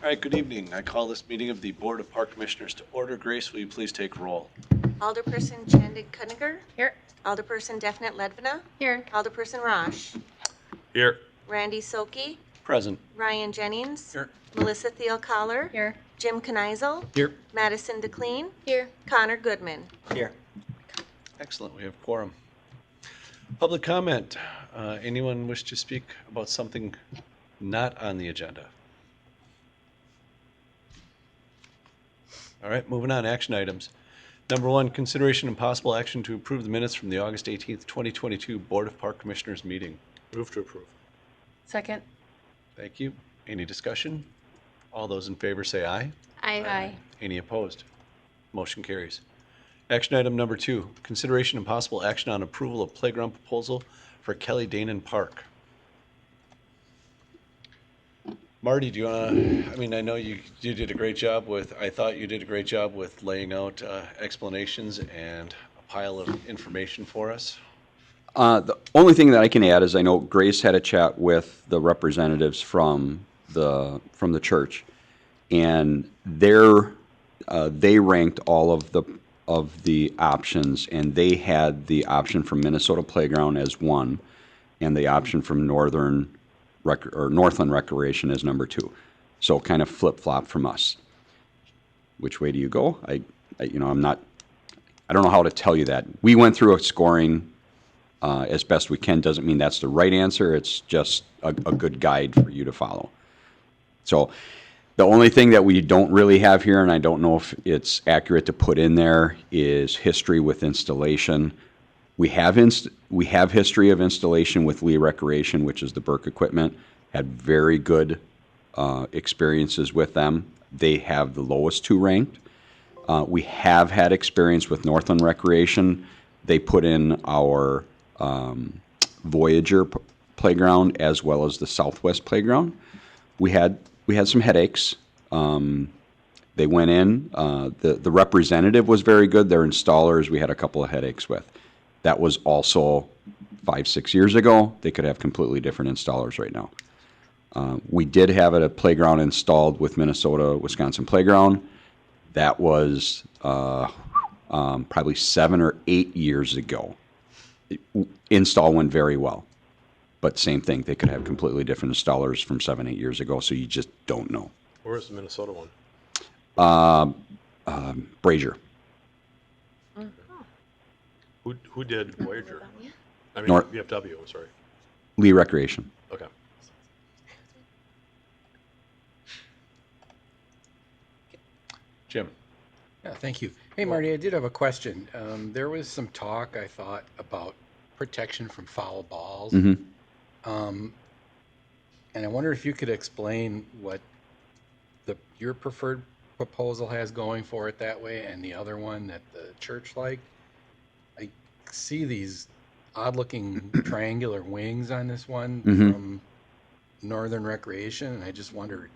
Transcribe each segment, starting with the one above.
All right, good evening. I call this meeting of the Board of Park Commissioners to order. Grace, will you please take roll? Alderperson Chandig Kuniger. Here. Alderperson Definite Ledvina. Here. Alderperson Rosh. Here. Randy Soki. Present. Ryan Jennings. Here. Melissa Thiel Collar. Here. Jim Kneisel. Here. Madison DeClean. Here. Connor Goodman. Here. Excellent, we have quorum. Public comment. Anyone wish to speak about something not on the agenda? All right, moving on, action items. Number 1, consideration and possible action to approve the minutes from the August 18th, 2022 Board of Park Commissioners meeting. Move to approve. Second. Thank you. Any discussion? All those in favor say aye. Aye. Any opposed? Motion carries. Action item number 2, consideration and possible action on approval of playground proposal for Kelly Danen Park. Marty, do you want to, I know you did a great job I thought you did a great job with laying out explanations and a pile of information for us. The only thing that I can add is I know Grace had a chat with the representatives from the church, and they ranked all of the options, and they had the option from Minnesota Playground as 1, and the option from Northland Recreation as number 2. So kind of flip-flop from us. Which way do you go? I don't know how to tell you that. We went through a scoring as best we can. Doesn't mean that's the right answer. It's just a good guide for you to follow. So the only thing that we don't really have here, and I don't know if it's accurate to put in there, is history with installation. We have history of installation with Lee Recreation, which is the Burke equipment. Had very good experiences with them. They have the lowest 2 ranked. We have had experience with Northland Recreation. They put in our Voyager playground as well as the Southwest playground. We had some headaches. They went in. The representative was very good. Their installers we had a couple of headaches with. That was also 5-6 years ago. They could have completely different installers right now. We did have a playground installed with Wisconsin Playground. That was probably 7 or 8 years ago. Install went very well. But same thing, they could have completely different installers from 7-8 years ago, so you just don't know. Where's the Minnesota one? Brazier. Who did Voyager? I mean, North- VFW, I'm sorry. Lee Recreation. Okay. Jim. Yeah, thank you. Hey, Marty, I did have a question. There was some talk, I thought, about protection from foul balls. Mm-hmm. And I wonder if you could explain what your preferred proposal has going for it that way and the other one that the church liked. I see these odd-looking triangular wings on this one from Northern Recreation, and I just wondered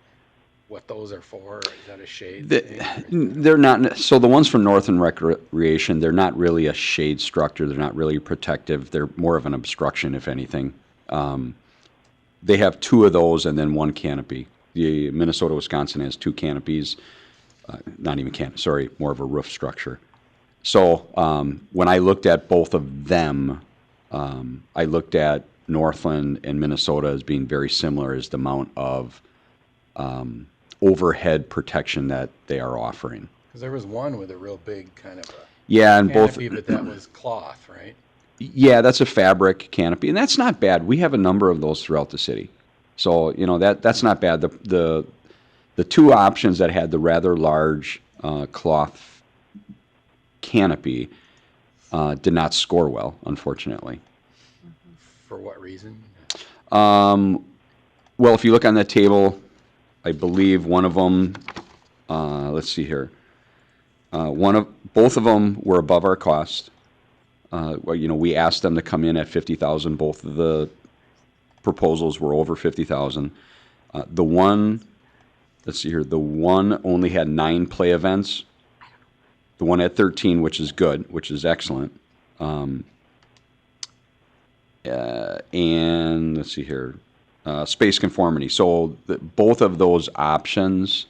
what those are for. Is that a shade thing? They're not. So the ones from Northern Recreation, they're not really a shade structure. They're not really protective. They're more of an obstruction, if anything. They have 2 of those and then 1 canopy. The Minnesota, Wisconsin has 2 canopies. Not even canopy, more of a roof structure. So when I looked at both of them, I looked at Northland and Minnesota as being very similar as the amount of overhead protection that they are offering. Because there was one with a real big kind of and canopy, both. but that was cloth, right? Yeah, that's a fabric canopy, and that's not bad. We have a number of those throughout the city, so that's not bad. The 2 options that had the rather large cloth canopy did not score well, unfortunately. For what reason? Well, if you look on that table, I believe one of them. Let's see here. Both of them were above our cost. We asked them to come in at $50,000. Both of the proposals were over $50,000. The one, let's see here. The one only had 9 play events. The one had 13, which is good, which is excellent. And let's see here. space conformity. So both of those options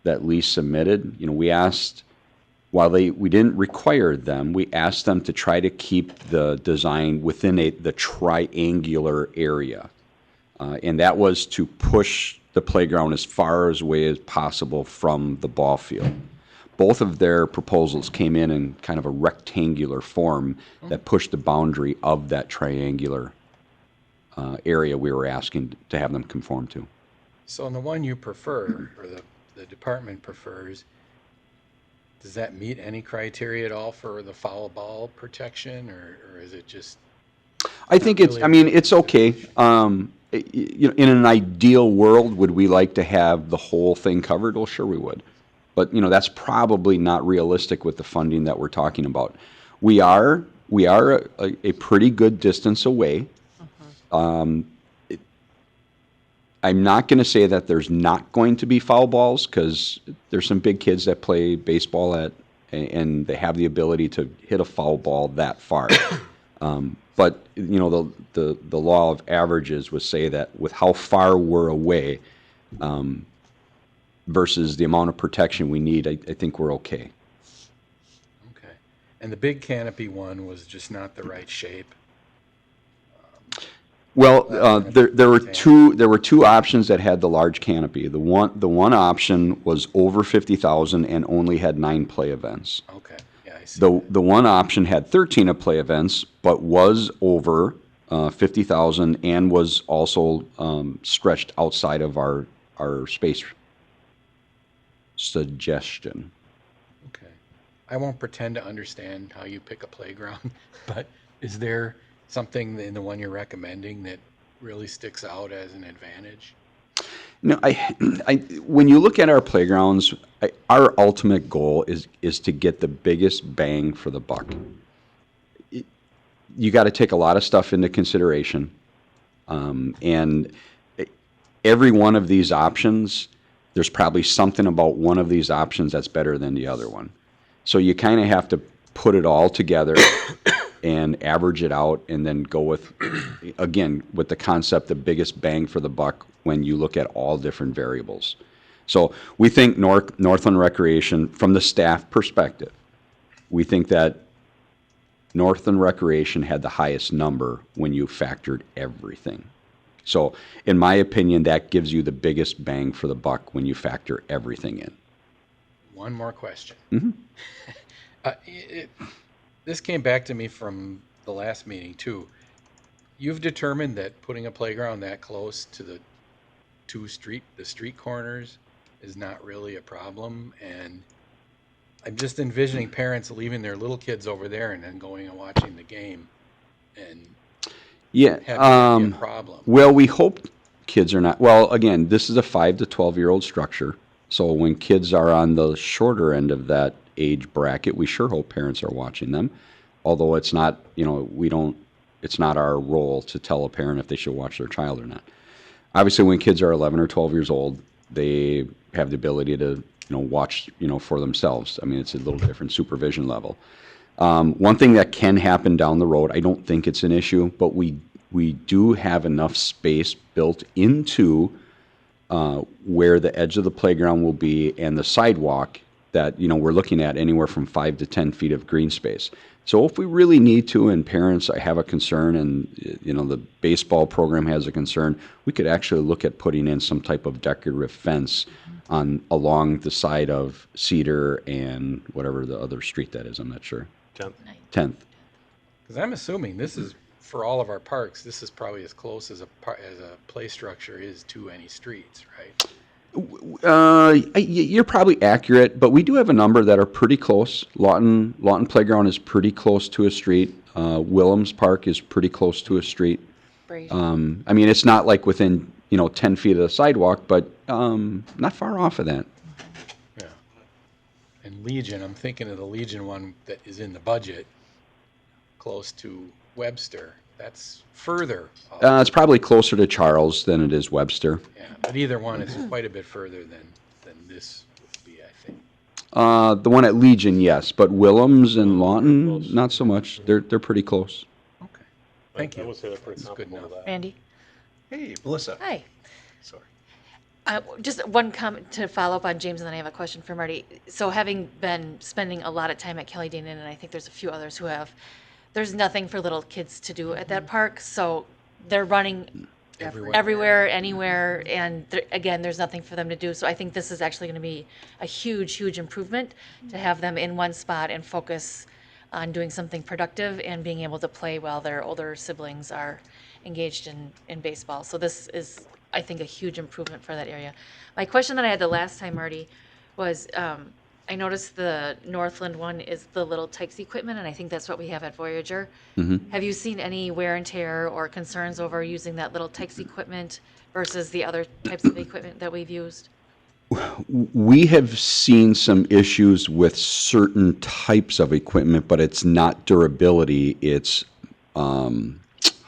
that Lee submitted, we asked, while we didn't require them, we asked them to try to keep the design within the triangular area. And that was to push the playground as far away as possible from the ball field. Both of their proposals came in kind of a rectangular form that pushed the boundary of that triangular area we were asking to have them conform to. So in the one you prefer, or the department prefers, does that meet any criteria at all for the foul ball protection, or is it just? I think really it's okay. In an ideal world, would we like to have the whole thing covered? Well, sure we would. But, that's probably not realistic with the funding that we're talking about. We are a pretty good distance away. I'm not going to say that there's not going to be foul balls, because there's some big kids that play baseball and they have the ability to hit a foul ball that far. But the law of averages would say that with how far we're away versus the amount of protection we need, I think we're okay. Okay. And the big canopy one was just not the right shape. Well, there were two options that had the large canopy. The one option was over 50,000 and only had 9 play events. Okay. Yeah, I see. The one option had 13 play events, but was over 50,000 and was also stretched outside of our space suggestion. Okay. I won't pretend to understand how you pick a playground, but is there something in the one you're recommending that really sticks out as an advantage? No, when you look at our playgrounds, our ultimate goal is to get the biggest bang for the buck. You got to take a lot of stuff into consideration, and every one of these options, there's probably something about one of these options that's better than the other one. So you kind of have to put it all together and average it out, and then go with the concept of biggest bang for the buck when you look at all different variables. So we think Northland Recreation, from the staff perspective, we think that Northland Recreation had the highest number when you factored everything. So in my opinion, that gives you the biggest bang for the buck when you factor everything in. One more question. Mm-hmm. This came back to me from the last meeting too. You've determined that putting a playground that close to the street corners is not really a problem, and I'm just envisioning parents leaving their little kids over there and then going and watching the game, and Yeah, having a problem. well, we hope kids are not. Well, again, this is a 5 to 12-year-old structure, so when kids are on the shorter end of that age bracket, we sure hope parents are watching them. Although it's not, it's not our role to tell a parent if they should watch their child or not. Obviously, when kids are 11 or 12 years old, they have the ability to, watch, for themselves. I mean, it's a little different supervision level. One thing that can happen down the road, I don't think it's an issue, but we do have enough space built into where the edge of the playground will be and the sidewalk that, we're looking at anywhere from 5 to 10 feet of green space. So if we really need to, and parents have a concern, and the baseball program has a concern, we could actually look at putting in some type of decorative fence along the side of Cedar and whatever the other street that is. I'm not sure. 10th. Because I'm assuming this is, for all of our parks, this is probably as close as a play structure is to any streets, right? You're probably accurate, but we do have a number that are pretty close. Lawton Playground is pretty close to a street. Willems Park is pretty close to a street. I mean, it's not like within 10 feet of the sidewalk, but not far off of that. Yeah. And Legion, I'm thinking of the Legion one that is in the budget, close to Webster. That's further up. It's probably closer to Charles than it is Webster. Yeah, but either one is quite a bit further than this would be, I think. The one at Legion, yes, but Willems and Lawton, not so much. They're pretty close. Okay. Thank you. I would say they're pretty That's good comparable to enough. that. Randy? Hey, Melissa. Hi. Sorry. Just one comment to follow up on James, and then I have a question for Marty. So having been spending a lot of time at Kelly Danen, and I think there's a few others who have, there's nothing for little kids to do at that park. So they're running everywhere, anywhere, and again, there's nothing for them to do. So I think this is actually going to be a huge, huge improvement to have them in one spot and focus on doing something productive and being able to play while their older siblings are engaged in baseball. So this is, I think, a huge improvement for that area. My question that I had the last time, Marty, was I noticed the Northland one is the little Tykes equipment, and I think that's what we have at Voyager. Have you seen any wear and tear or concerns over using that little Tykes equipment versus the other types of equipment that we've used? We have seen some issues with certain types of equipment, but it's not durability. It's, how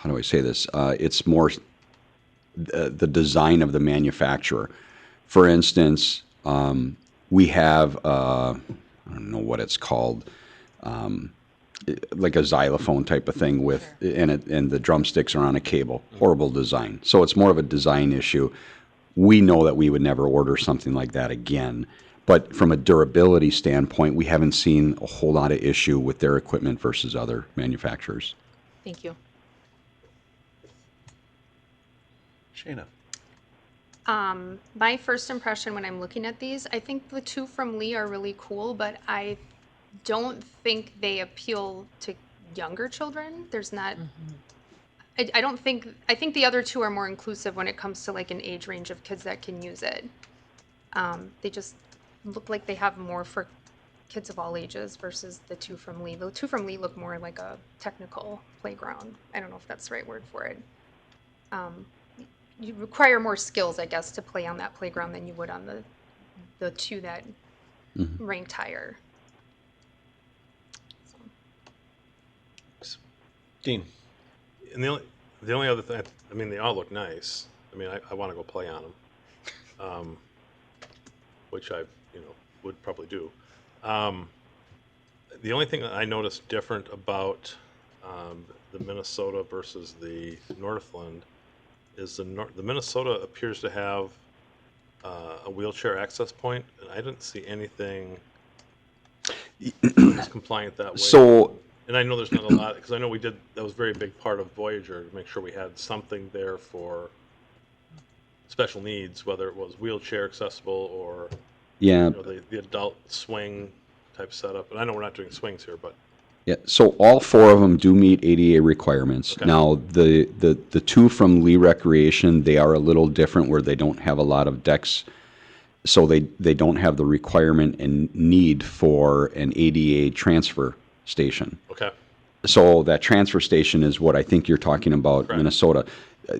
do I say this? It's more the design of the manufacturer. For instance, we have, I don't know what it's called, like a xylophone type of thing with, and the drumsticks are on a cable. Horrible design. So it's more of a design issue. We know that we would never order something like that again. But from a durability standpoint, we haven't seen a whole lot of issue with their equipment versus other manufacturers. Thank you. Shayna. My first impression when I'm looking at these, I think the two from Lee are really cool, but I don't think they appeal to younger children. There's not, I don't think, I think the other two are more inclusive when it comes to like an age range of kids that can use it. They just look like they have more for kids of all ages versus the two from Lee. The two from Lee look more like a technical playground. I don't know if that's the right word for it. You require more skills, I guess, to play on that playground than you would on the two that ranked higher. Dean. And the only other thing, I mean, they all look nice. I mean, I want to go play on them, which I, would probably do. The only thing that I noticed different about the Minnesota versus the Northland is the Minnesota appears to have a wheelchair access point, and I didn't see anything that was compliant that way. So, And I know there's not a lot, because I know that was a very big part of Voyager, to make sure we had something there for special needs, whether it was wheelchair accessible or yeah, the adult swing type setup. And I know we're not doing swings here, but yeah. So all four of them do meet ADA requirements. Okay. Now, the two from Lee Recreation, they are a little different where they don't have a lot of decks, so they don't have the requirement and need for an ADA transfer station. okay. So that transfer station is what I think you're talking about, Correct. Minnesota.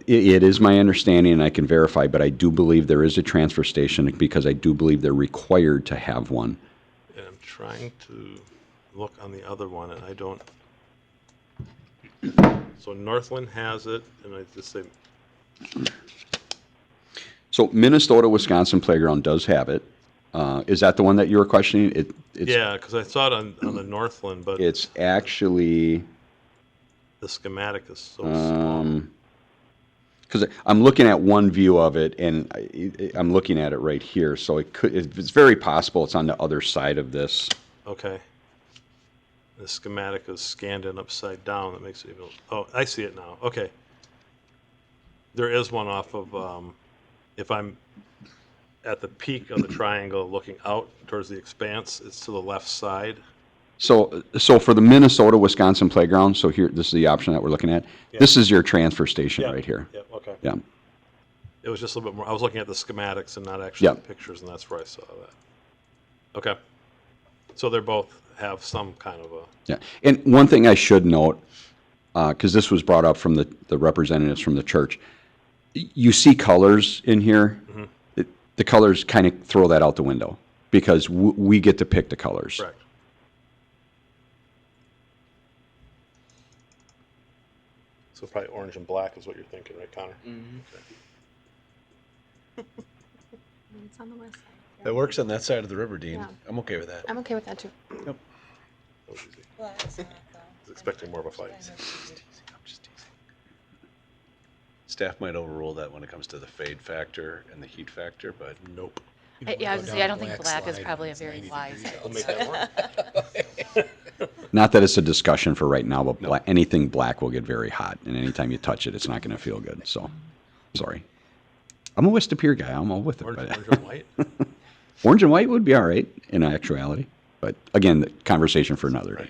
It is my understanding, and I can verify, but I do believe there is a transfer station because I do believe they're required to have one. And I'm trying to look on the other one, and I don't. So Northland has it, and I just say, So Minnesota, Wisconsin Playground does have it. Is that the one that you were questioning? It's, yeah, because I saw it on the Northland, but It's actually, the schematic is so small. because I'm looking at one view of it, and I'm looking at it right here, so it's very possible it's on the other side of this. Okay. The schematic is scanned in upside down. That makes it even. Oh, I see it now. Okay. There is one off of, if I'm at the peak of the triangle looking out towards the expanse, it's to the left side. So for the Minnesota, Wisconsin Playground, so here, this is the option that we're looking at. Yeah. This is your transfer station right here. Yeah, okay. Yeah. It was just a little bit more. I was looking at the schematics and not actually Yeah. the pictures, and that's where I saw that. Okay. So they both have some kind of a. Yeah, and one thing I should note, because this was brought up from the representatives from the church, you see colors in here. The colors kind of throw that out the window because we get to pick the colors. Correct. So probably orange and black is what you're thinking, right, Connor? Okay. It's on the west side. That works on that side of the river, Dean. Yeah. I'm okay with that. I'm okay with that too. That was easy. I was expecting more of a fight. I'm just teasing. It's staff might overrule that when it comes to the fade factor and the heat factor, but Nope. Yeah, I was gonna say, I don't think black is probably a very wise. We'll make that work. Not that it's a discussion for right now, but anything black will get very hot, and anytime you touch it, it's not going to feel good. So, sorry. I'm a West Pier guy. I'm all with it. Orange, but- orange and white. Orange and white would be all right in actuality, but again, the conversation for another day.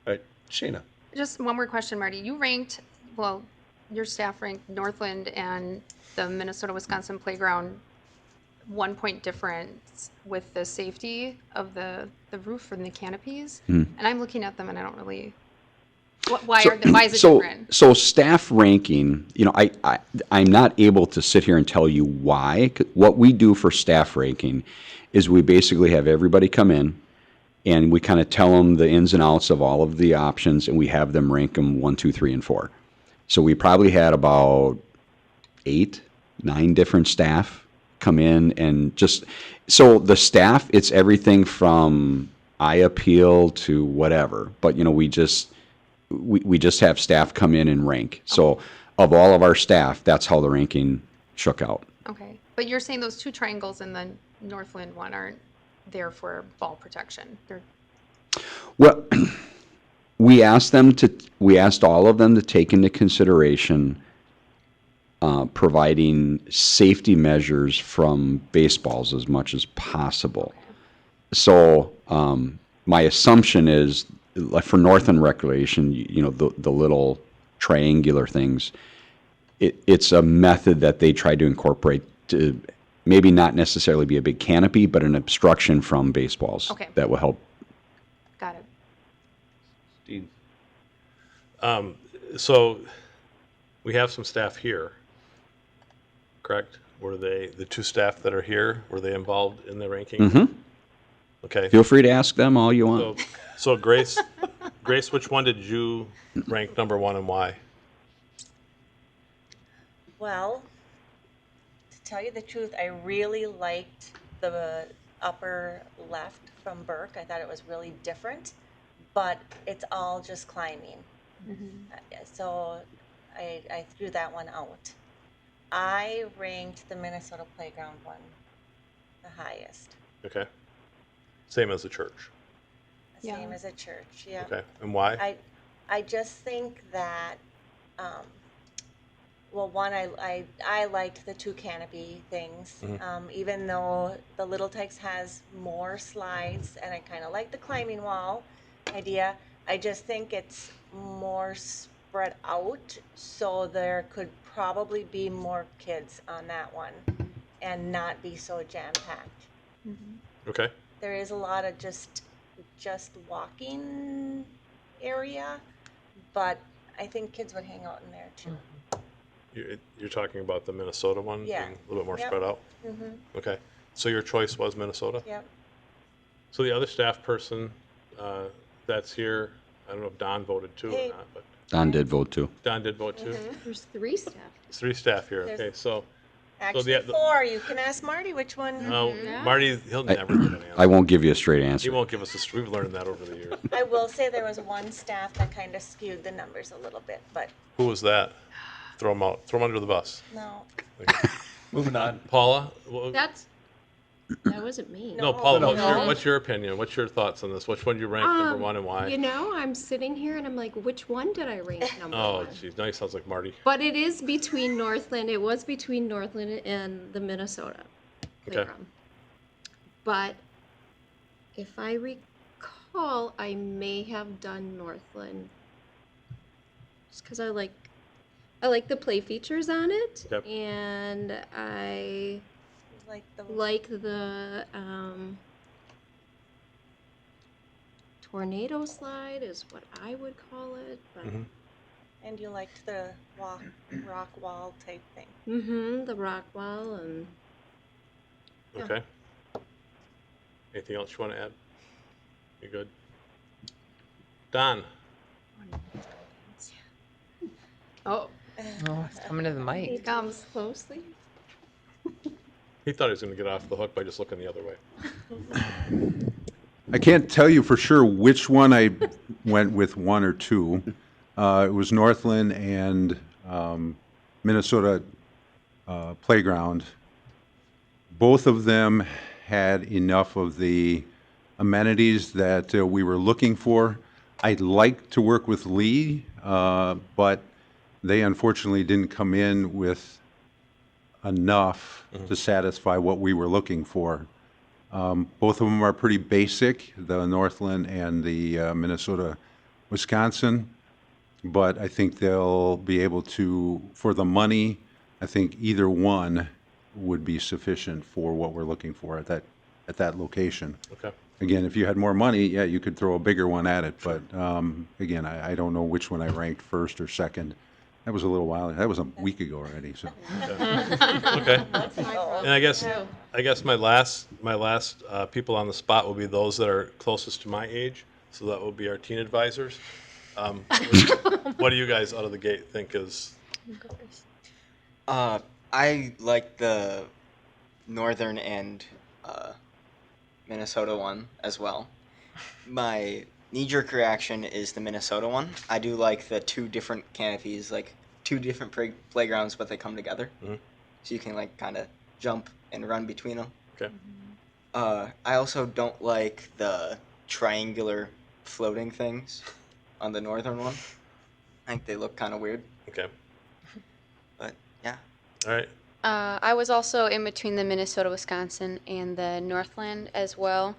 all right, Shayna. Just one more question, Marty. You ranked, well, your staff ranked Northland and the Minnesota-Wisconsin playground 1 point difference with the safety of the roof and the canopies. And I'm looking at them and I don't really, why is it different? So staff ranking, I'm not able to sit here and tell you why. What we do for staff ranking is we basically have everybody come in and we kind of tell them the ins and outs of all of the options, and we have them rank them 1, 2, 3, and 4. So we probably had about 8, 9 different staff come in and so the staff, it's everything from eye appeal to whatever. But, we just have staff come in and rank. So of all of our staff, that's how the ranking shook out. Okay, but you're saying those 2 triangles in the Northland one aren't there for ball protection? Well, we asked all of them to take into consideration providing safety measures from baseballs as much as possible. So my assumption is, like for Northland Recreation, the little triangular things, it's a method that they try to incorporate to maybe not necessarily be a big canopy, but an obstruction from baseballs. Okay. That will help. Got it. Dean. So we have some staff here, correct? Were the 2 staff that are here, were they involved in the ranking? Mm-hmm. Okay. Feel free to ask them all you want. So Grace, which one did you rank number 1 and why? Well, to tell you the truth, I really liked the upper left from Burke. I thought it was really different, but it's all just climbing. So I threw that one out. I ranked the Minnesota playground one the highest. Okay. Same as the church. Yeah. Same as a church, yeah. Okay. And why? I just think that, well, one, I liked the 2 canopy things, even though the Little Tykes has more slides, and I kind of like the climbing wall idea. I just think it's more spread out, so there could probably be more kids on that one and not be so jam-packed. Okay. There is a lot of just walking area, but I think kids would hang out in there too. You're talking about the Minnesota one Yeah. being a little bit more Yep. spread out? Okay. So your choice was Minnesota? Yep. So the other staff person that's here, I don't know if Don voted too Hey. or not, but Don did vote too. Don did vote too? There's 3 staff. There's 3 staff here. There's- Okay, so Actually, the- 4. You can ask Marty which one. Marty, he'll never get an answer. I won't give you a straight He answer. won't give us we've learned that over the years. I will say there was one staff that kind of skewed the numbers a little bit, but Who was that? Throw him out. Throw him under the bus. no. Moving on. Paula? That wasn't me. No, Paula, No. what's your opinion? What's your thoughts on this? Which one you rank number 1 and why? I'm sitting here and I'm like, which one did I rank number Oh, 1? geez, now he sounds like Marty. But it is between Northland. It was between Northland and the Minnesota playground. But if I recall, I may have done Northland just because I like the play features on it, Yep. and I Like the like the tornado slide is what I would call it. But and you liked the rock wall type thing. the rock wall and yeah. Okay. Anything else you want to add? You good? Don? Oh, Oh, it's coming to the mic. here comes. closely. He thought he was going to get off the hook by just looking the other way. I can't tell you for sure which one I went with, 1 or 2. It was Northland and Minnesota playground, both of them had enough of the amenities that we were looking for. I'd like to work with Lee, but they unfortunately didn't come in with enough to satisfy what we were looking for. Both of them are pretty basic, the Northland and the Minnesota, Wisconsin, but I think they'll be able to, for the money, I think either one would be sufficient for what we're looking for at that location. Okay. Again, if you had more money, yeah, you could throw a bigger one at it, but again, I don't know which one I ranked first or second. That was a little while, that was a week ago already, so. Okay. And I guess my last people on the spot will be those that are closest to my age. So that will be our teen advisors. What do you guys out of the gate think is? I like the northern and Minnesota one as well. My knee-jerk reaction is the Minnesota one. I do like the two different canopies, like two different playgrounds, but they come together. Mm-hmm. So you can like kind of jump and run between them. Okay. I also don't like the triangular floating things on the northern one. I think they look kind of weird, Okay. but yeah. All right. I was also in between the Minnesota, Wisconsin, and the Northland as well.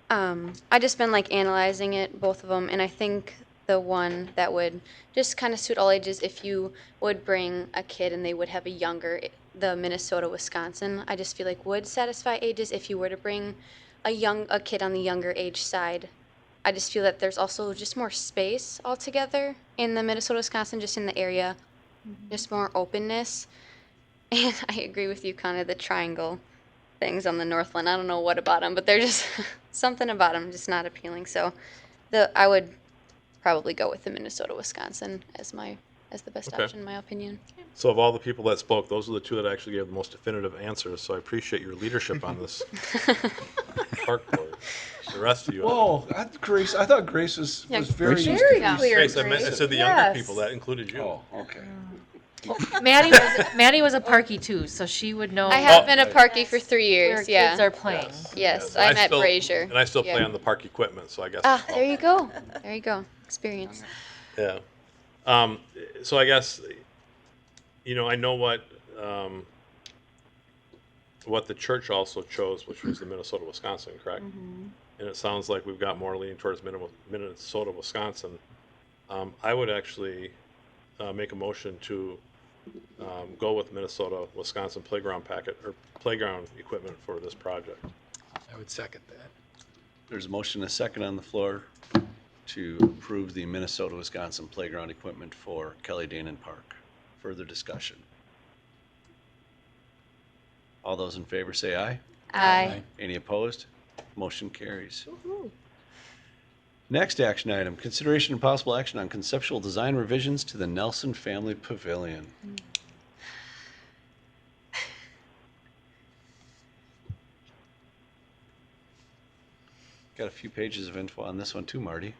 I just been like analyzing it, both of them, and I think the one that would just kind of suit all ages, if you would bring a kid and they would have a younger, the Minnesota, Wisconsin, I just feel like would satisfy ages. If you were to bring a kid on the younger age side, I just feel that there's also just more space altogether in the Minnesota, Wisconsin, just in the area, just more openness. And I agree with you, kind of the triangle things on the Northland. I don't know what about them, but they're just something about them just not appealing. So I would probably go with the Minnesota, Wisconsin as the best Okay. option in my opinion. So of all the people that spoke, those are the two that actually gave the most definitive answers. So I appreciate your leadership on this park board. The rest of you. Whoa, Grace, I thought Grace was Yeah, very. Very Yeah. clear. Grace, I said the younger Yes. people. That included you. Oh, okay. Maddie was a parky too, so she would know I have Oh, been a right. parky for 3 where years. kids Yeah. are playing. Yes, And I'm at still- Brazier. And I still play Yeah. on the park equipment, so I guess. Ah, there you go. There you go. Experience. Yeah. So I guess, I know what the church also chose, which was the Minnesota, Wisconsin, correct? And it sounds like we've got more leaning towards Minnesota, Wisconsin. I would actually make a motion to go with Minnesota, Wisconsin playground playground equipment for this project. I would second that. There's a motion and a second on the floor to approve the Minnesota, Wisconsin playground equipment for Kelly Danen Park. Further discussion. All those in favor say aye. Aye. Any opposed? Motion carries. Next action item, consideration and possible action on conceptual design revisions to the Nelson Family Pavilion. Got a few pages of info on this one too, Marty.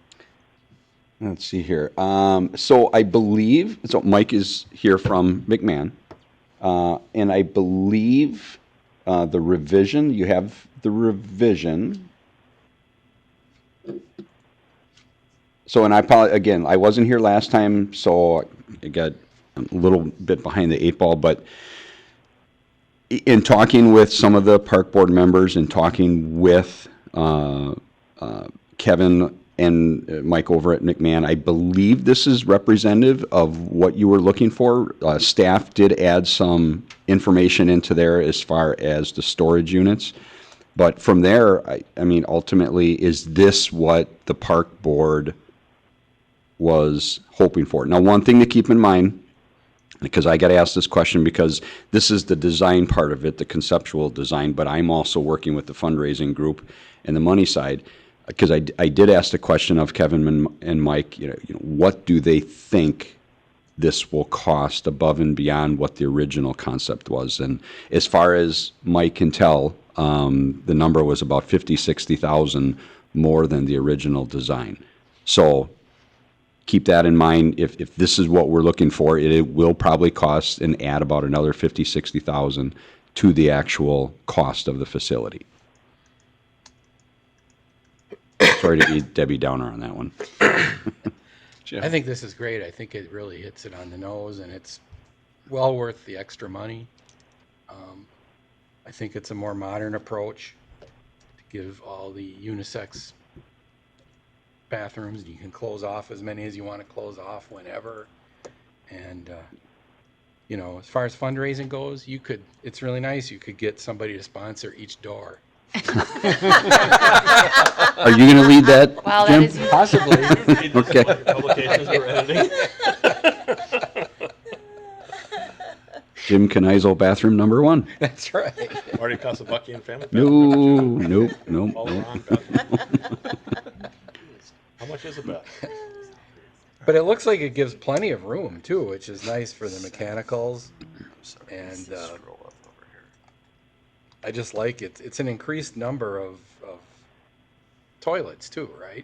Let's see here. So I believe, so Mike is here from McMahon. And I believe the revision, you have the revision. So, and again, I wasn't here last time, so I got a little bit behind the eight ball, but in talking with some of the park board members and talking with Kevin and Mike over at McMahon, I believe this is representative of what you were looking for. Staff did add some information into there as far as the storage units. But from there, I mean, ultimately, is this what the park board was hoping for? Now, one thing to keep in mind, because I got asked this question because this is the design part of it, the conceptual design, but I'm also working with the fundraising group and the money side. Because I did ask the question of Kevin and Mike, what do they think this will cost above and beyond what the original concept was? And as far as Mike can tell, the number was about $50,000, $60,000 more than the original design. So keep that in mind. If this is what we're looking for, it will probably cost and add about another 50,000-60,000 to the actual cost of the facility. Sorry to be Debbie Downer on that one. Jim? I think this is great. I think it really hits it on the nose, and it's well worth the extra money. I think it's a more modern approach to give all the unisex bathrooms. You can close off as many as you want to close off whenever. And, you know, as far as fundraising goes, it's really nice. You could get somebody to sponsor each door. Are you going to lead that, Wow, Jim? that is Possibly. Okay. Publications we're editing. Jim Kneisel, bathroom number 1. That's right. Marty Kasabuckian family. No, nope. All around bathroom. How much is a bath? But it looks like it gives plenty of room, too, which is nice for the mechanicals. And I just like it. It's an increased number of toilets, too, right?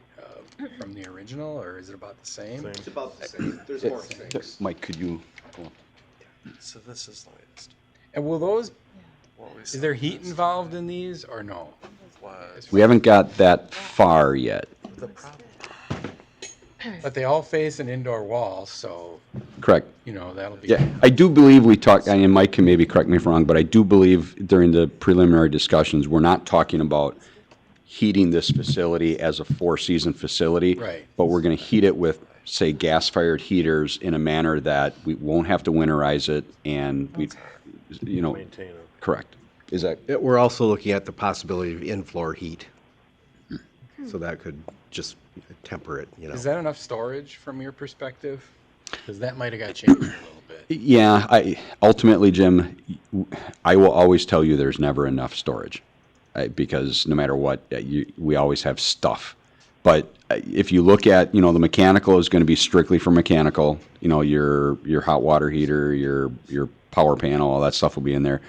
From the original, or is it about the same? Same. About the same. There's more things. Mike, could you? So this is the latest. And will those, What we is saw there heat involved in these, or no? was We haven't got that far yet. the problem. But they all face an indoor wall, so, Correct. you know, that'll be. Yeah, I do believe we talked, and Mike can maybe correct me if I'm wrong, but I do believe during the preliminary discussions, we're not talking about heating this facility as a four-season facility. Right. But we're going to heat it with, say, gas-fired heaters in a manner that we won't have to winterize it, and we, you know, Maintain it. correct. Is that, We're also looking at the possibility of in-floor heat. So that could just temper it, you know. Is that enough storage from your perspective? Because that might have got changed a little bit. yeah, ultimately, Jim, I will always tell you there's never enough storage, because no matter what, we always have stuff. But if you look at, you know, the mechanical is going to be strictly for mechanical. You know, your hot water heater, your power panel, all that stuff will be in there.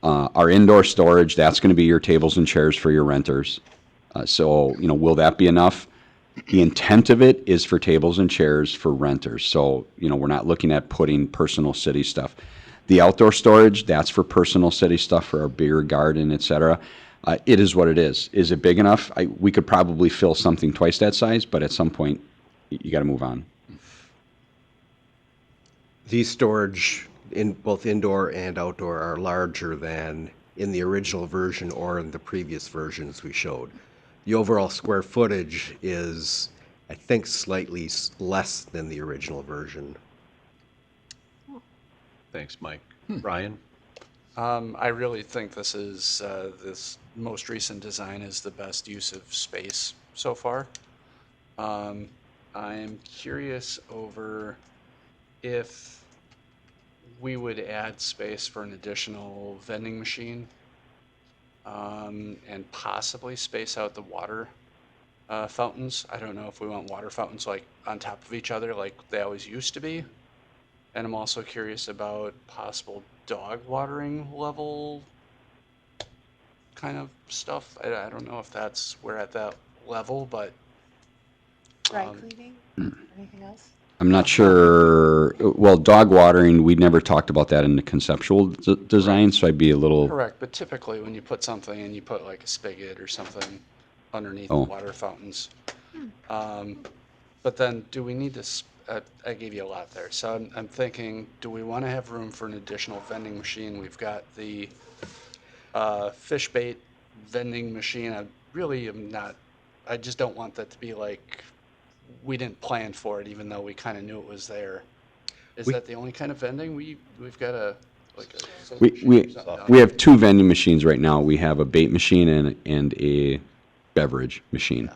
Our indoor storage, that's going to be your tables and chairs for your renters. So, you know, will that be enough? The intent of it is for tables and chairs for renters. So, you know, we're not looking at putting personal city stuff. The outdoor storage, that's for personal city stuff for our beer garden, et cetera. It is what it is. Is it big enough? We could probably fill something twice that size, but at some point, you got to move on. These storage in both indoor and outdoor are larger than in the original version or in the previous versions we showed. The overall square footage is, I think, slightly less than the original version. Thanks, Mike. Ryan? I really think this most recent design is the best use of space so far. I am curious over if we would add space for an additional vending machine, and possibly space out the water fountains. I don't know if we want water fountains like on top of each other like they always used to be. And I'm also curious about possible dog watering level kind of stuff. I don't know if we're at that level, but Dry cleaning? Anything else? I'm not sure. Well, dog watering, we never talked about that in the conceptual design, so I'd be a little. correct. But typically when you put something and you put like a spigot or something underneath Oh. the water fountains. But then do we need to, I gave you a lot there. So I'm thinking, do we want to have room for an additional vending machine? We've got the fish bait vending machine. I really am not, I just don't want that to be like, we didn't plan for it, even though we kind of knew it was there. Is that the only kind of vending? We've got a soda machine or something? We have two vending machines right now. We have a bait machine and a beverage machine.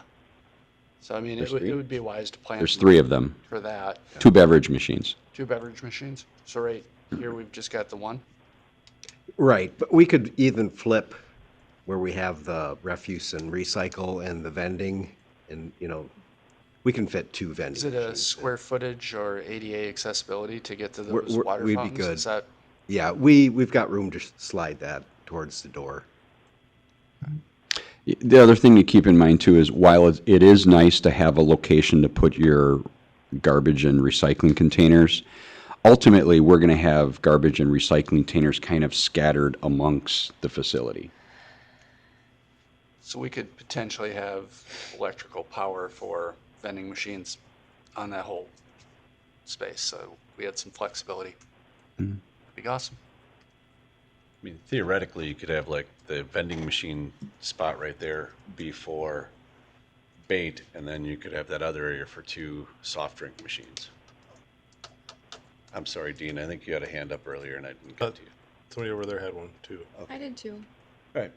So I mean, There's it three? would be wise to plan. There's three of them. For that. Two beverage machines. Two beverage machines. So right here, we've just got the one. Right, but we could even flip where we have the refuse and recycle and the vending, and, you know, we can fit two vending Is it a machines. square footage or ADA accessibility to get to We're- those water we'd be fountains? good. Is that, Yeah, we've got room to slide that towards the door. The other thing to keep in mind too is while it is nice to have a location to put your garbage and recycling containers. Ultimately, we're going to have garbage and recycling containers kind of scattered amongst the facility. So we could potentially have electrical power for vending machines on that whole space, so we had some flexibility. That'd be awesome. I mean, theoretically, you could have like the vending machine spot right there be for bait, and then you could have that other area for 2 soft drink machines. I'm sorry, Dean, I think you had a hand up earlier and I didn't get to you. Somebody over there had one too. I did too. All right,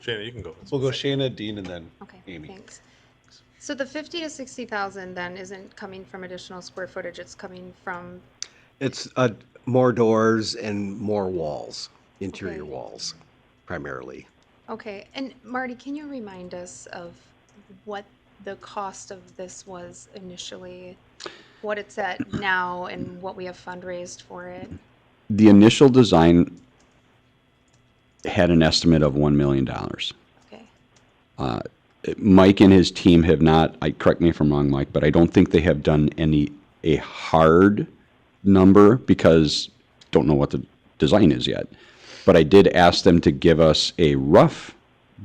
Shana, you can go. we'll go Shayna, Dean, and then Okay, Amy. thanks. So the 50 to 60,000 then isn't coming from additional square footage, it's coming from, It's more doors and more walls, interior Okay. walls, primarily. okay, and Marty, can you remind us of what the cost of this was initially, what it's at now, and what we have fundraised for it? The initial design had an estimate of $1 million. Okay, Mike and his team have not, correct me if I'm wrong, Mike, but I don't think they have done a hard number because don't know what the design is yet. But I did ask them to give us a rough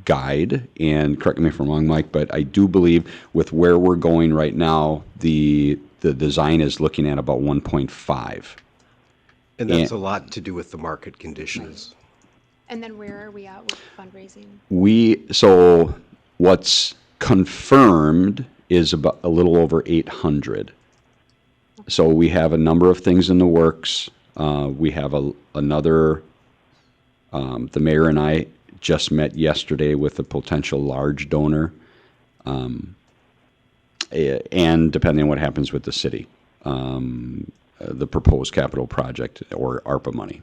guide, and correct me if I'm wrong, Mike, but I do believe with where we're going right now, the design is looking at about 1.5. And that's a lot to do with the market conditions. and then where are we at with fundraising? So what's confirmed is about a little over 800. So we have a number of things in the works. We have another, the mayor and I just met yesterday with a potential large donor. And depending on what happens with the city, the proposed capital project or ARPA money.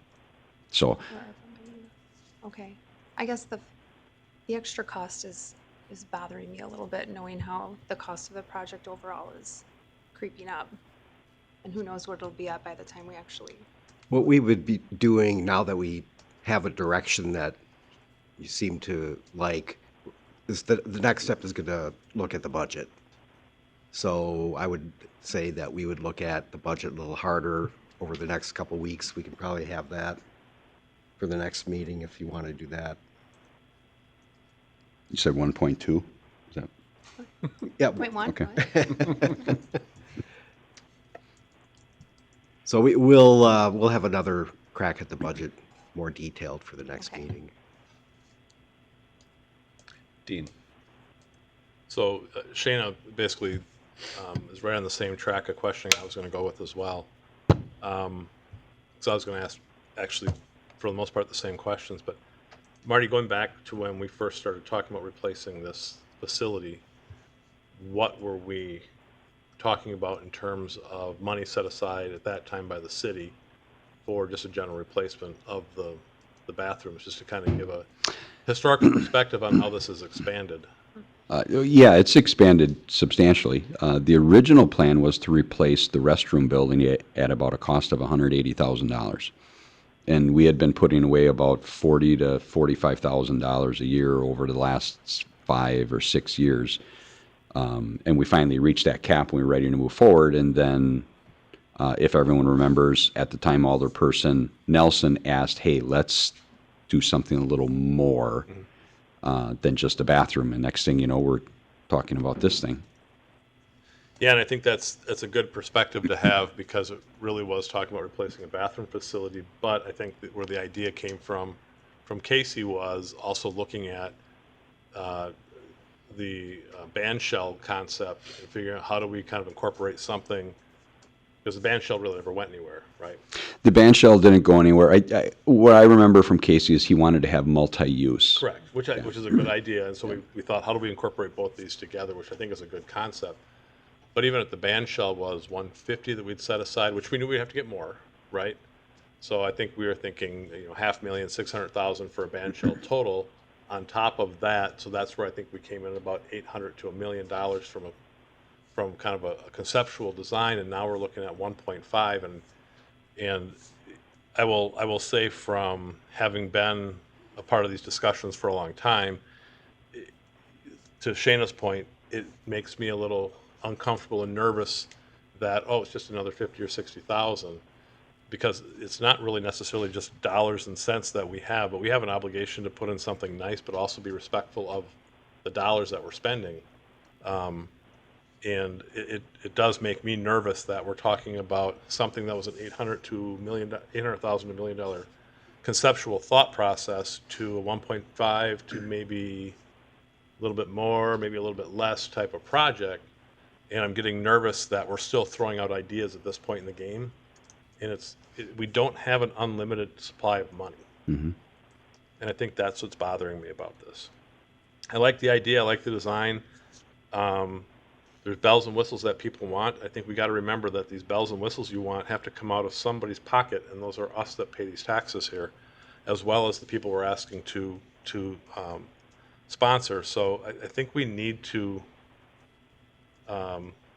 So Okay, I guess the extra cost is bothering me a little bit, knowing how the cost of the project overall is creeping up. And who knows what it'll be at by the time we actually, What we would be doing now that we have a direction that you seem to like is the next step is going to look at the budget. So I would say that we would look at the budget a little harder over the next couple weeks. We can probably have that for the next meeting if you want to do that. you said 1.2? Is that? Yeah. point one? Okay. what? So we'll have another crack at the budget, more detailed for the next Okay. meeting. Dean. So Shana basically is right on the same track of questioning I was going to go with as well. So I was going to ask, actually, for the most part, the same questions. But Marty, going back to when we first started talking about replacing this facility, what were we talking about in terms of money set aside at that time by the city for just a general replacement of the bathrooms, just to kind of give a historical perspective on how this has expanded? Yeah, it's expanded substantially. The original plan was to replace the restroom building at about a cost of $180,000. And we had been putting away about $40,000 to $45,000 a year over the last 5 or 6 years. And we finally reached that cap and we were ready to move forward. And then, if everyone remembers, at the time, Alderperson Nelson asked, hey, let's do something a little more than just a bathroom. And next thing you know, we're talking about this thing. Yeah, and I think that's a good perspective to have because it really was talking about replacing a bathroom facility. But I think that where the idea came from Casey was also looking at the band shell concept and figuring out how do we kind of incorporate something, because the band shell really never went anywhere, right? The band shell didn't go anywhere. What I remember from Casey is he wanted to have multi-use. Correct, which is a good idea. And so we thought, how do we incorporate both these together, which I think is a good concept. But even at the band shell was 150 that we'd set aside, which we knew we'd have to get more, right? So I think we were thinking, $500,000, 600,000 for a band shell total. On top of that, so that's where I think we came in about $800,000 to $1 million from kind of a conceptual design, and now we're looking at 1.5. And I will say, from having been a part of these discussions for a long time, to Shana's point, it makes me a little uncomfortable and nervous that, oh, it's just another 50 or 60,000, because it's not really necessarily just dollars and cents that we have, but we have an obligation to put in something nice, but also be respectful of the dollars that we're spending. And it does make me nervous that we're talking about something that was an $800,000 to $1 million conceptual thought process to a 1.5 to maybe a little bit more, maybe a little bit less type of project. And I'm getting nervous that we're still throwing out ideas at this point in the game. And we don't have an unlimited supply of money. Mm-hmm. And I think that's what's bothering me about this. I like the idea. I like the design. There's bells and whistles that people want. I think we got to remember that these bells and whistles you want have to come out of somebody's pocket, and those are us that pay these taxes here, as well as the people we're asking to sponsor. So I think we need to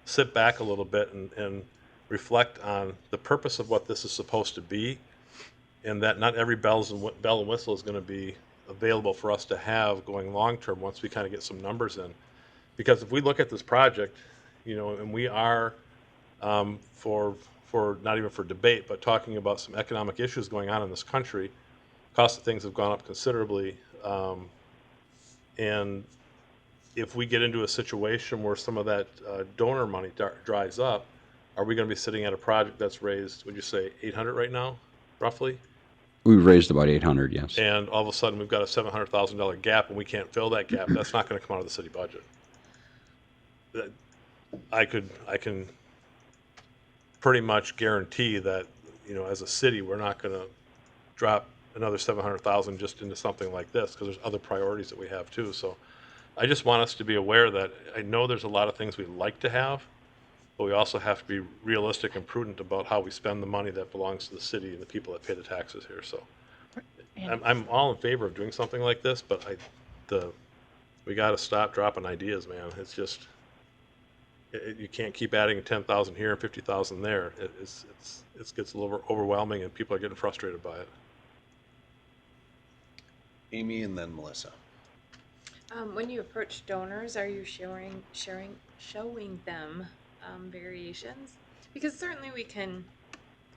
sit back a little bit and reflect on the purpose of what this is supposed to be, and that not every bell and whistle is going to be available for us to have going long term once we kind of get some numbers in. Because if we look at this project, and we are for not even for debate, but talking about some economic issues going on in this country, cost of things have gone up considerably, and if we get into a situation where some of that donor money dries up, are we going to be sitting at a project that's raised, would you say, 800 right now, roughly? We've raised about 800, yes. And all of a sudden, we've got a $700,000 gap, and we can't fill that gap. That's not going to come out of the city budget. I can pretty much guarantee that, as a city, we're not going to drop another 700,000 just into something like this, because there's other priorities that we have too. So I just want us to be aware that I know there's a lot of things we'd like to have, but we also have to be realistic and prudent about how we spend the money that belongs to the city and the people that pay the taxes here. So I'm all in favor of doing something like this, but we got to stop dropping ideas, man. It's just, you can't keep adding 10,000 here and 50,000 there. It gets a little overwhelming, and people are getting frustrated by it. Amy and then Melissa. When you approach donors, are you showing them variations? Because certainly we can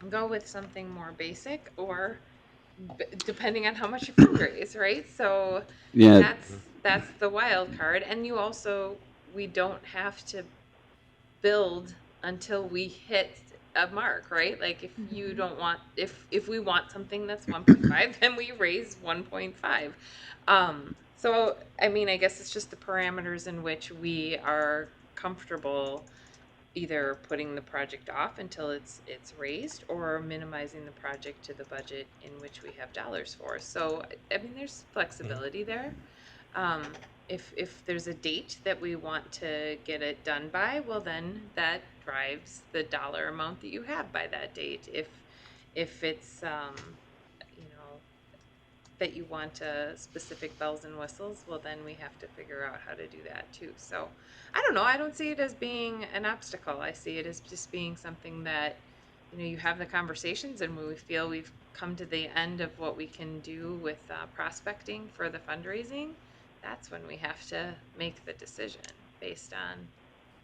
go with something more basic, or depending on how much you fundraise, right? So Yeah. that's the wild card. And we don't have to build until we hit a mark, right? Like if you don't want, if we want something that's 1.5, then we raise 1.5. So I mean, I guess it's just the parameters in which we are comfortable either putting the project off until it's raised, or minimizing the project to the budget in which we have dollars for. So I mean, there's flexibility there. If there's a date that we want to get it done by, well, then that drives the dollar amount that you have by that date. If it's that you want specific bells and whistles, well, then we have to figure out how to do that too. So I don't know. I don't see it as being an obstacle. I see it as just being something that, you have the conversations, and when we feel we've come to the end of what we can do with prospecting for the fundraising, that's when we have to make the decision based on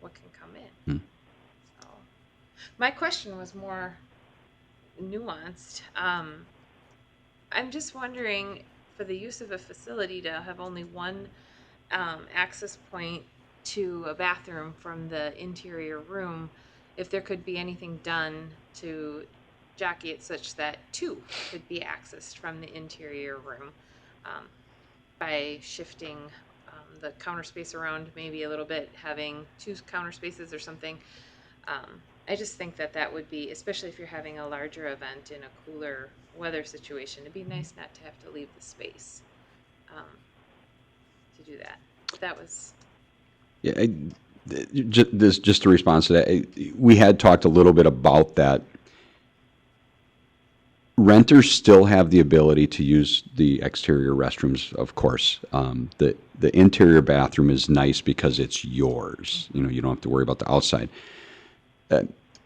what can come in. So my question was more nuanced. I'm just wondering, for the use of a facility to have only one access point to a bathroom from the interior room, if there could be anything done to jockey it such that two could be accessed from the interior room, by shifting the counter space around maybe a little bit, having two counter spaces or something. I just think that would be, especially if you're having a larger event in a cooler weather situation, it'd be nice not to have to leave the space to do that. But that was... Yeah, just a response to that. We had talked a little bit about that. Renters still have the ability to use the exterior restrooms, of course. The interior bathroom is nice because it's yours. You don't have to worry about the outside.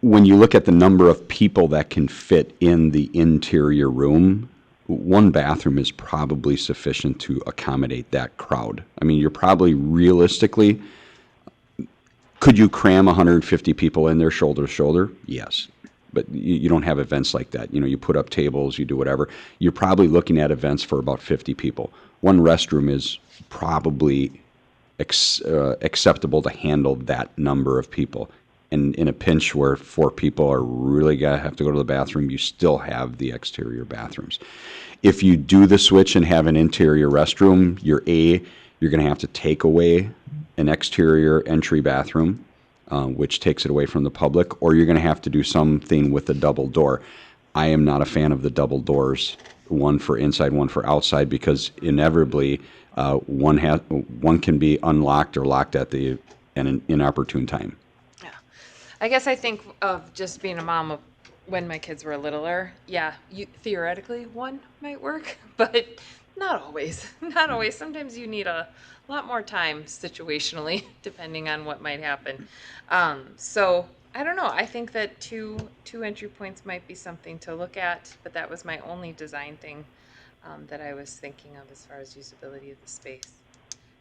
When you look at the number of people that can fit in the interior room, one bathroom is probably sufficient to accommodate that crowd. I mean, you're probably realistically, Could you cram 150 people in there shoulder to shoulder? Yes. But you don't have events like that. You put up tables, you do whatever. You're probably looking at events for about 50 people. One restroom is probably acceptable to handle that number of people. And in a pinch where 4 people are really gonna have to go to the bathroom, you still have the exterior bathrooms. If you do the switch and have an interior restroom, you're gonna have to take away an exterior entry bathroom, which takes it away from the public, or you're gonna have to do something with a double door. I am not a fan of the double doors, one for inside, one for outside, because inevitably, one can be unlocked or locked at an inopportune time. I guess I think of just being a mom of when my kids were littler. Yeah, theoretically one might work, but not always. Not always. Sometimes you need a lot more time situationally, depending on what might happen. So I don't know. I think that two entry points might be something to look at, but that was my only design thing that I was thinking of as far as usability of the space,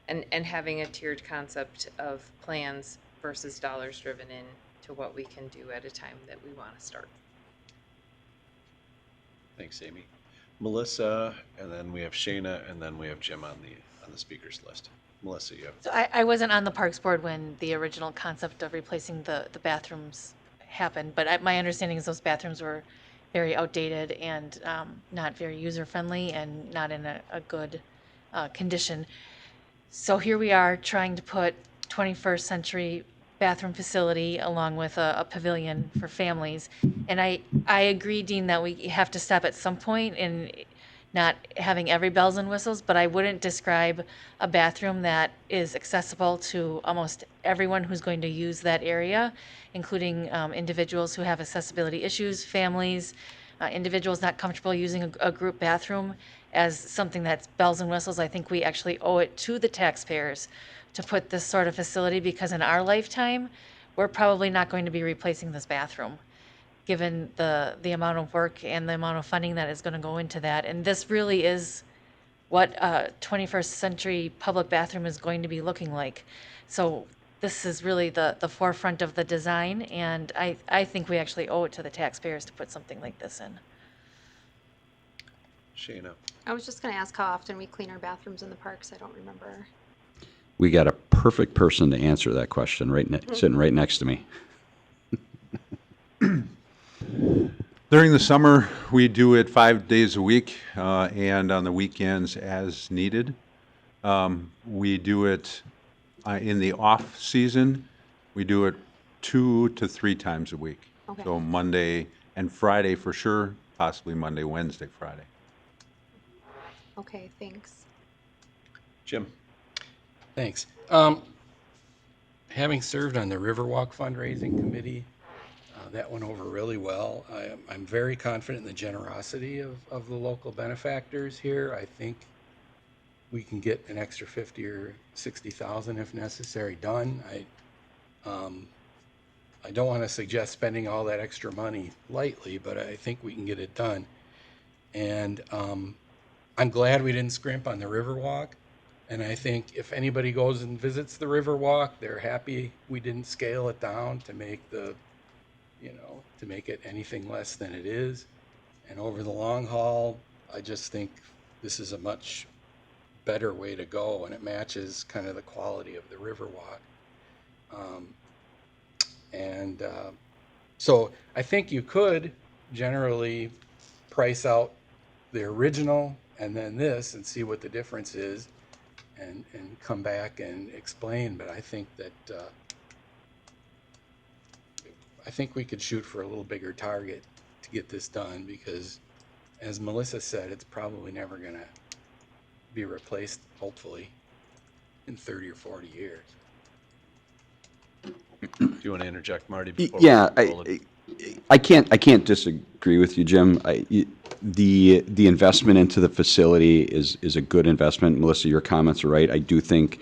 and having a tiered concept of plans versus dollars driven in to what we can do at a time that we want to start. Thanks, Amy. Melissa, and then we have Shayna, and then we have Jim on the speakers list. Melissa, you have. So I wasn't on the Parks Board when the original concept of replacing the bathrooms happened, but my understanding is those bathrooms were very outdated and not very user-friendly and not in a good condition. So here we are trying to put 21st century bathroom facility along with a pavilion for families. And I agree, Dean, that we have to stop at some point in not having every bells and whistles, but I wouldn't describe a bathroom that is accessible to almost everyone who's going to use that area, including individuals who have accessibility issues, families, individuals not comfortable using a group bathroom, as something that's bells and whistles. I think we actually owe it to the taxpayers to put this sort of facility, because in our lifetime, we're probably not going to be replacing this bathroom, given the amount of work and the amount of funding that is going to go into that. And this really is what a 21st century public bathroom is going to be looking like. So this is really the forefront of the design, and I think we actually owe it to the taxpayers to put something like this in. Shayna. I was just going to ask how often we clean our bathrooms in the parks. I don't remember. We got a perfect person to answer that question sitting right next to me. During the summer, we do it 5 days a week, and on the weekends as needed. We do it in the off season. We do it 2 to 3 times a week. Okay. So Monday and Friday for sure, possibly Monday, Wednesday, Friday. Okay, thanks. Jim. Thanks. Having served on the Riverwalk fundraising committee, that went over really well. I'm very confident in the generosity of the local benefactors here. I think we can get an extra 50 or 60,000 if necessary done. I don't want to suggest spending all that extra money lightly, but I think we can get it done. And I'm glad we didn't scrimp on the Riverwalk. And I think if anybody goes and visits the Riverwalk, they're happy we didn't scale it down to make to make it anything less than it is. And over the long haul, I just think this is a much better way to go, and it matches kind of the quality of the Riverwalk. So I think you could generally price out the original and then this and see what the difference is, and come back and explain. But I think that I think we could shoot for a little bigger target to get this done, because as Melissa said, it's probably never going to be replaced, hopefully, in 30 or 40 years. Do you want to interject, Marty? Yeah, I can't disagree with you, Jim. The investment into the facility is a good investment. Melissa, your comments are right. I do think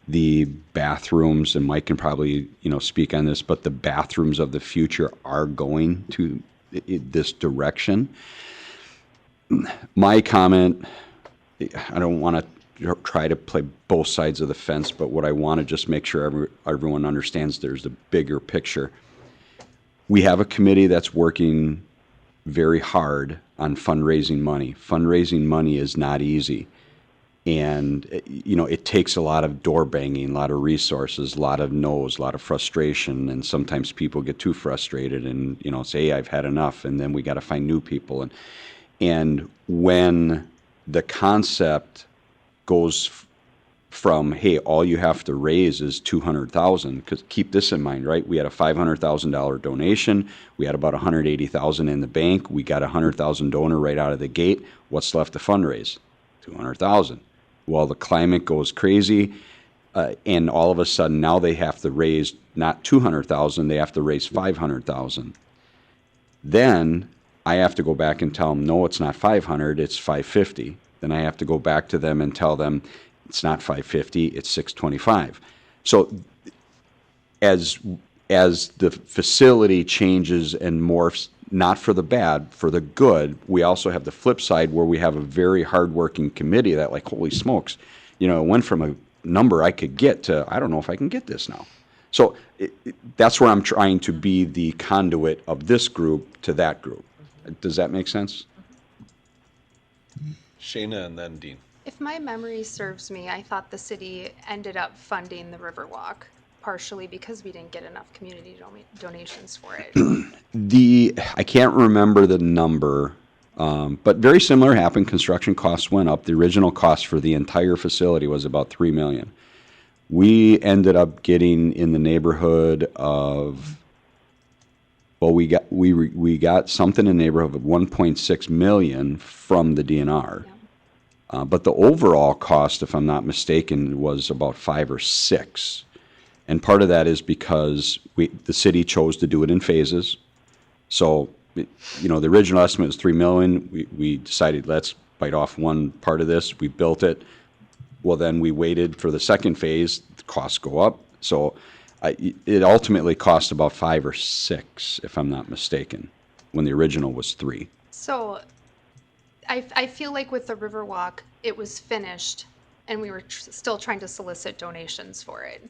the bathrooms, and Mike can probably speak on this, but the bathrooms of the future are going to this direction. My comment, I don't want to try to play both sides of the fence, but what I want to just make sure everyone understands, there's the bigger picture. We have a committee that's working very hard on fundraising money. Fundraising money is not easy. And, it takes a lot of door banging, a lot of resources, a lot of no's, a lot of frustration. And sometimes people get too frustrated and, say, hey, I've had enough. And then we got to find new people. And when the concept goes from, hey, all you have to raise is $200,000, because keep this in mind, right? We had a $500,000 donation. We had about $180,000 in the bank. We got a $100,000 donor right out of the gate. What's left to fundraise? $200,000. Well, the climate goes crazy, and all of a sudden now they have to raise not $200,000, they have to raise $500,000. Then I have to go back and tell them, no, it's not 500, it's 550. Then I have to go back to them and tell them it's not 550, it's 625. So as the facility changes and morphs, not for the bad, for the good, we also have the flip side where we have a very hardworking committee that, like, holy smokes, it went from a number I could get to, I don't know if I can get this now. So that's where I'm trying to be the conduit of this group to that group. Does that make sense? Shayna and then Dean. If my memory serves me, I thought the city ended up funding the Riverwalk partially because we didn't get enough community donations for it. I can't remember the number, but very similar happened. Construction costs went up. The original cost for the entire facility was about $3 million. We ended up getting in the neighborhood of, well, we got something in the neighborhood of 1.6 million from the DNR. Yeah. But the overall cost, if I'm not mistaken, was about 5 or 6. And part of that is because the city chose to do it in phases. So, the original estimate was $3 million. We decided, let's bite off one part of this. We built it. Well, then we waited for the second phase. The costs go up. So it ultimately cost about 5 or 6, if I'm not mistaken, when the original was 3. So I feel like with the Riverwalk, it was finished and we were still trying to solicit donations for it.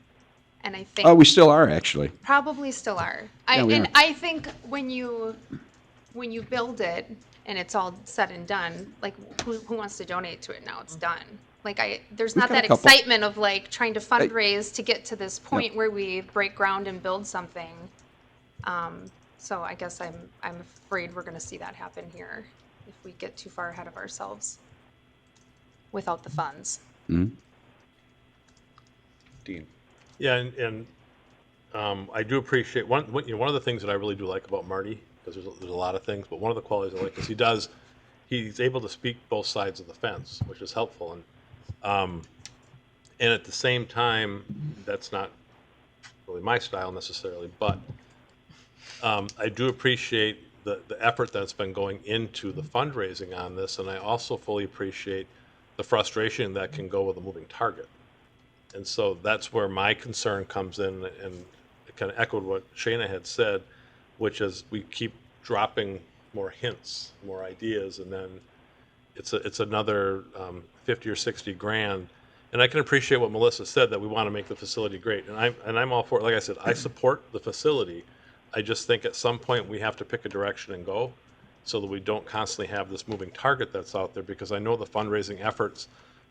And I think we still are, actually. probably still are. I think when you build it and it's all said and done, like who wants to donate to it now? It's done. Like there's not that excitement of like trying to fundraise to get to this point where we break ground and build something. So I guess I'm afraid we're going to see that happen here if we get too far ahead of ourselves without the funds. Mm-hmm. Dean. Yeah, and I do appreciate one of the things that I really do like about Marty, because there's a lot of things, but one of the qualities I like is he's able to speak both sides of the fence, which is helpful, and at the same time, that's not really my style necessarily, but I do appreciate the effort that's been going into the fundraising on this, and I also fully appreciate the frustration that can go with a moving target. And so that's where my concern comes in, and it kind of echoed what Shayna had said, which is we keep dropping more hints, more ideas, and then it's another 50 or 60 grand. And I can appreciate what Melissa said, that we want to make the facility great, and I'm all for it. Like I said, I support the facility. I just think at some point we have to pick a direction and go, so that we don't constantly have this moving target that's out there. Because I know the fundraising efforts,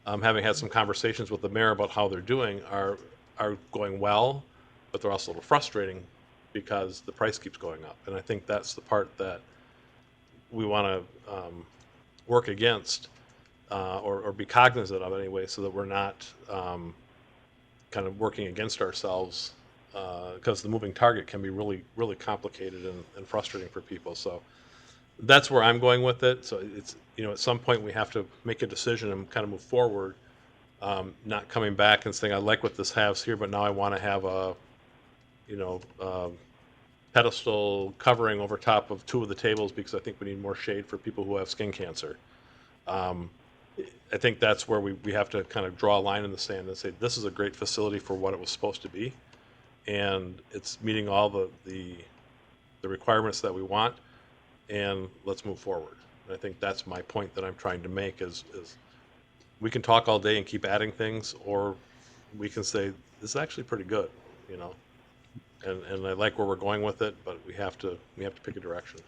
having had some conversations with the mayor about how they're doing, are going well, but they're also a little frustrating because the price keeps going up. And I think that's the part that we want to work against, or be cognizant of anyway, so that we're not kind of working against ourselves, because the moving target can be really, really complicated and frustrating for people. So that's where I'm going with it. So it's, at some point we have to make a decision and kind of move forward, not coming back and saying, I like what this has here, but now I want to have a, pedestal covering over top of 2 of the tables because I think we need more shade for people who have skin cancer. I think that's where we have to kind of draw a line in the sand and say, this is a great facility for what it was supposed to be, and it's meeting all the requirements that we want, and let's move forward. And I think that's my point that I'm trying to make is we can talk all day and keep adding things, or we can say, this is actually pretty good, you know? And I like where we're going with it, but we have to pick a direction.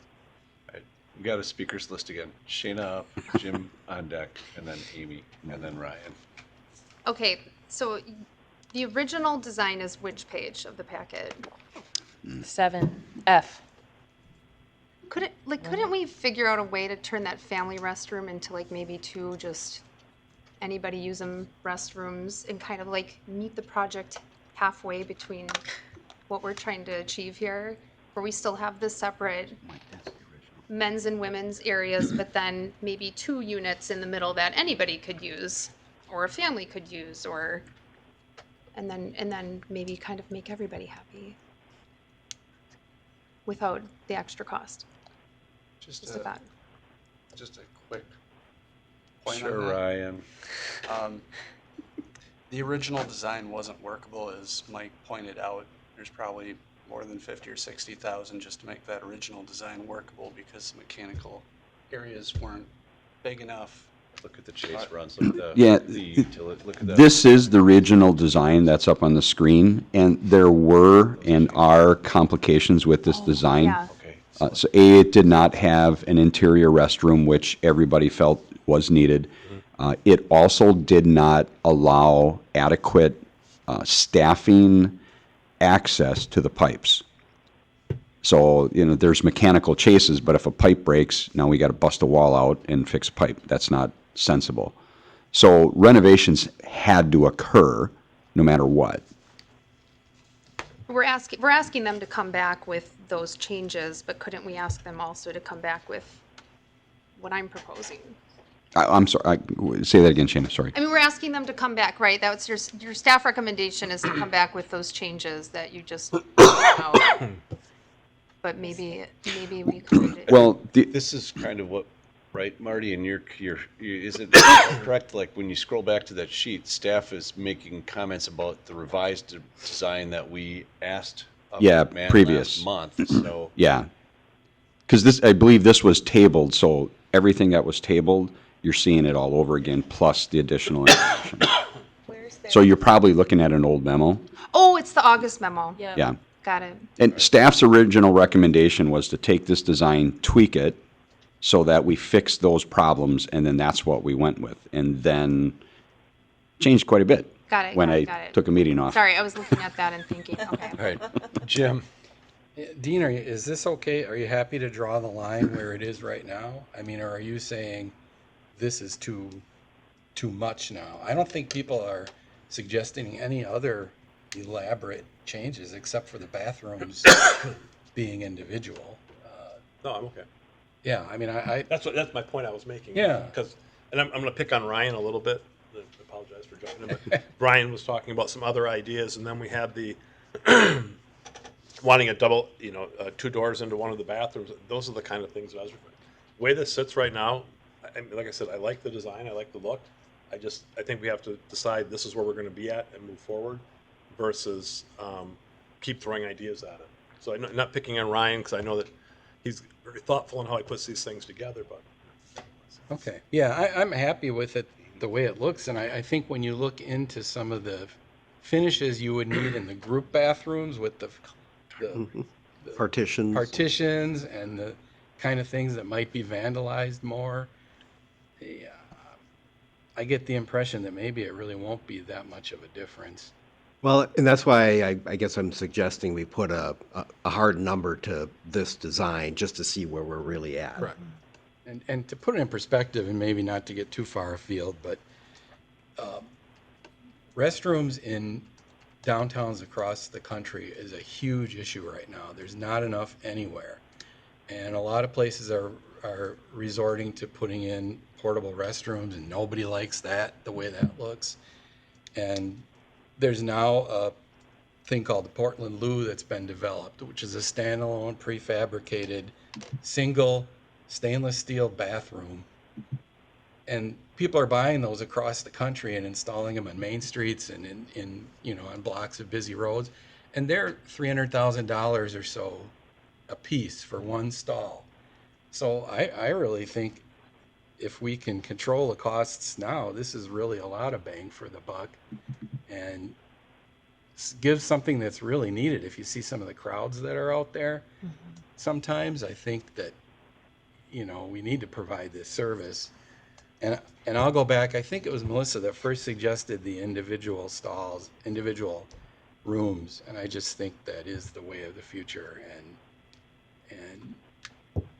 We got a speakers list again. Shayna up, Jim on deck, and then Amy, and then Ryan. Okay, so the original design is which page of the packet? 7F. Couldn't we figure out a way to turn that family restroom into like maybe 2 just anybody use them restrooms and kind of like meet the project halfway between what we're trying to achieve here, where we still have the separate men's and women's areas, but then maybe 2 units in the middle that anybody could use or a family could use, or and then maybe kind of make everybody happy without the extra cost. Just Just a thought. just a quick point Sure, on that. Ryan. The original design wasn't workable, as Mike pointed out. There's probably more than 50 or 60,000 just to make that original design workable because the mechanical areas weren't big enough. Look at the chase runs. Look at Yeah, the utility. Look at that. This is the original design that's up on the screen, and there were and are complications with this design. Yeah. Okay. So A, it did not have an interior restroom, which everybody felt was needed. It also did not allow adequate staffing access to the pipes. So, there's mechanical chases, but if a pipe breaks, now we got to bust a wall out and fix a pipe. That's not sensible. So renovations had to occur no matter what. We're asking them to come back with those changes, but couldn't we ask them also to come back with what I'm proposing? I'm sorry, say that again, Shana, sorry. I mean, we're asking them to come back, right? That's your staff recommendation is to come back with those changes that you just out. But maybe we could. Well, This is kind of what, right, Marty, and is it correct, like, when you scroll back to that sheet, staff is making comments about the revised design that we asked of Yeah, Man previous. last month, so. Yeah. Because I believe this was tabled, so everything that was tabled, you're seeing it all over again, plus the additional information. Where's their? So you're probably looking at an old memo. Oh, it's the August memo. Yeah. Got it. And staff's original recommendation was to take this design, tweak it, so that we fix those problems, and then that's what we went with. And then changed quite a bit. Got it. When got it, I got it. took a meeting off. Sorry, I was looking at that and thinking, okay. All right, Jim, Dean, is this okay? Are you happy to draw the line where it is right now? I mean, or are you saying this is too much now? I don't think people are suggesting any other elaborate changes except for the bathrooms being individual. No, I'm okay. Yeah, I mean, That's my point I was making. Yeah. Because, and I'm going to pick on Ryan a little bit. I apologize for jumping in, but Brian was talking about some other ideas, and then we had the wanting a double, 2 doors into one of the bathrooms. Those are the kind of things that I was. The way this sits right now, like I said, I like the design, I like the look. I think we have to decide this is where we're going to be at and move forward, versus keep throwing ideas at it. So I'm not picking on Ryan because I know that he's very thoughtful in how he puts these things together, but. okay. Yeah, I'm happy with it the way it looks, and I think when you look into some of the finishes you would need in the group bathrooms with the Partitions. partitions and the kind of things that might be vandalized more, yeah, I get the impression that maybe it really won't be that much of a difference. Well, and that's why I guess I'm suggesting we put a hard number to this design just to see where we're really at. Correct. And to put it in perspective, and maybe not to get too far afield, but restrooms in downtowns across the country is a huge issue right now. There's not enough anywhere. And a lot of places are resorting to putting in portable restrooms, and nobody likes that, the way that looks. And there's now a thing called the Portland Loo that's been developed, which is a standalone prefabricated single stainless steel bathroom. And people are buying those across the country and installing them on main streets and in on blocks of busy roads. And they're $300,000 or so a piece for one stall. So I really think if we can control the costs now, this is really a lot of bang for the buck, and give something that's really needed. If you see some of the crowds that are out there, sometimes I think that, we need to provide this service. And I'll go back, I think it was Melissa that first suggested the individual stalls, individual rooms, and I just think that is the way of the future, and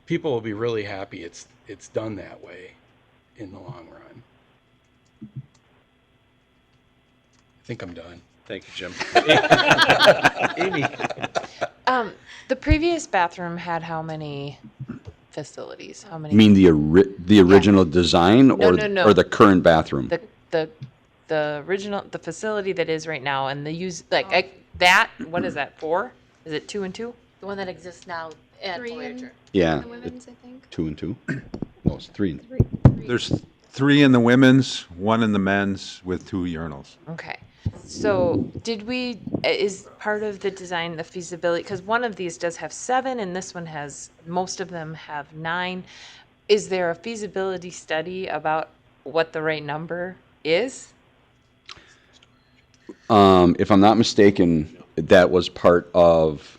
people will be really happy it's done that way in the long run. I think I'm done. Thank you, Jim. Amy. The previous bathroom had how many facilities? How many? You mean the original design or no. or the current bathroom? The original, the facility that is right now, and the use, like, what is that, 4? Is it 2 and 2? The one that exists now at 3 Voyager. Yeah. The women's, I think. 2 and 2? No, it's 3. There's 3 in the women's, 1 in the men's with 2 urinals. Okay. So is part of the design, the feasibility, because one of these does have 7 and this one most of them have 9. Is there a feasibility study about what the right number is? If I'm not mistaken, that was part of,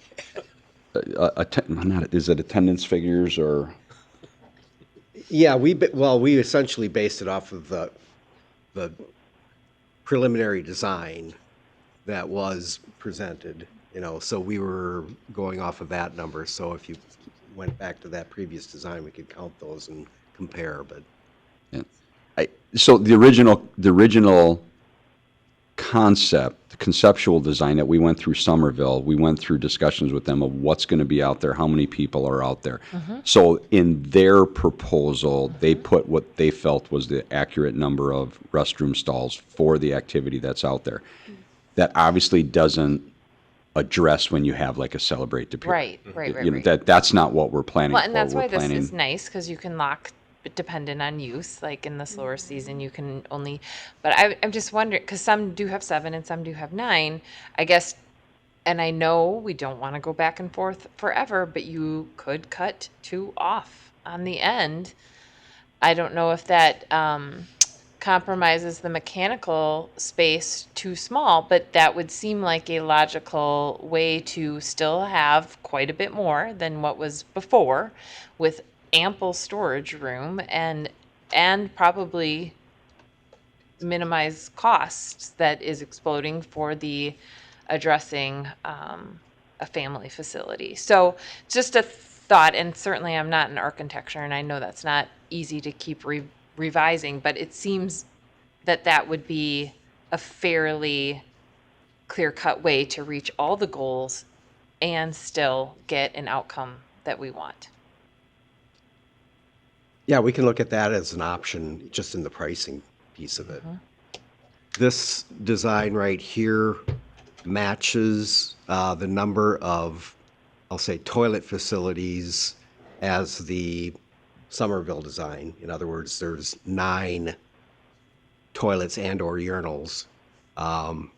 is it attendance figures or? Yeah, we essentially based it off of the preliminary design that was presented, so we were going off of that number. So if you went back to that previous design, we could count those and compare, but. Yeah. So the original concept, the conceptual design that we went through Somerville, we went through discussions with them of what's going to be out there, how many people are out there. So in their proposal, they put what they felt was the accurate number of restroom stalls for the activity that's out there. That obviously doesn't address when you have like a Celebrate to Pere. Right. That's not what we're planning Well, for. and that's We're why this planning- is nice, because you can lock, dependent on use, like in the slower season, you can only, but I'm just wondering, because some do have 7 and some do have 9, I guess, and I know we don't want to go back and forth forever, but you could cut 2 off on the end. I don't know if that compromises the mechanical space too small, but that would seem like a logical way to still have quite a bit more than what was before, with ample storage room and probably minimize costs that is exploding for the addressing a family facility. So just a thought, and certainly I'm not in architecture, and I know that's not easy to keep revising, but it seems that would be a fairly clear-cut way to reach all the goals and still get an outcome that we want. Yeah, we can look at that as an option, just in the pricing piece of it. This design right here matches the number of, I'll say, toilet facilities as the Somerville design. In other words, there's 9 toilets and/or urinals. And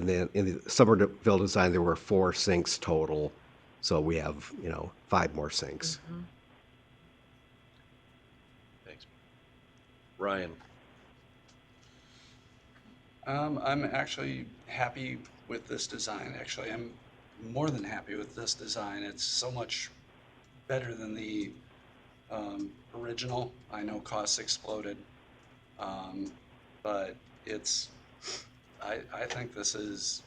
then in the Somerville design, there were 4 sinks total. So we have, 5 more sinks. Thanks. Ryan. I'm actually happy with this design. Actually, I'm more than happy with this design. It's so much better than the original. I know costs exploded, but I think this is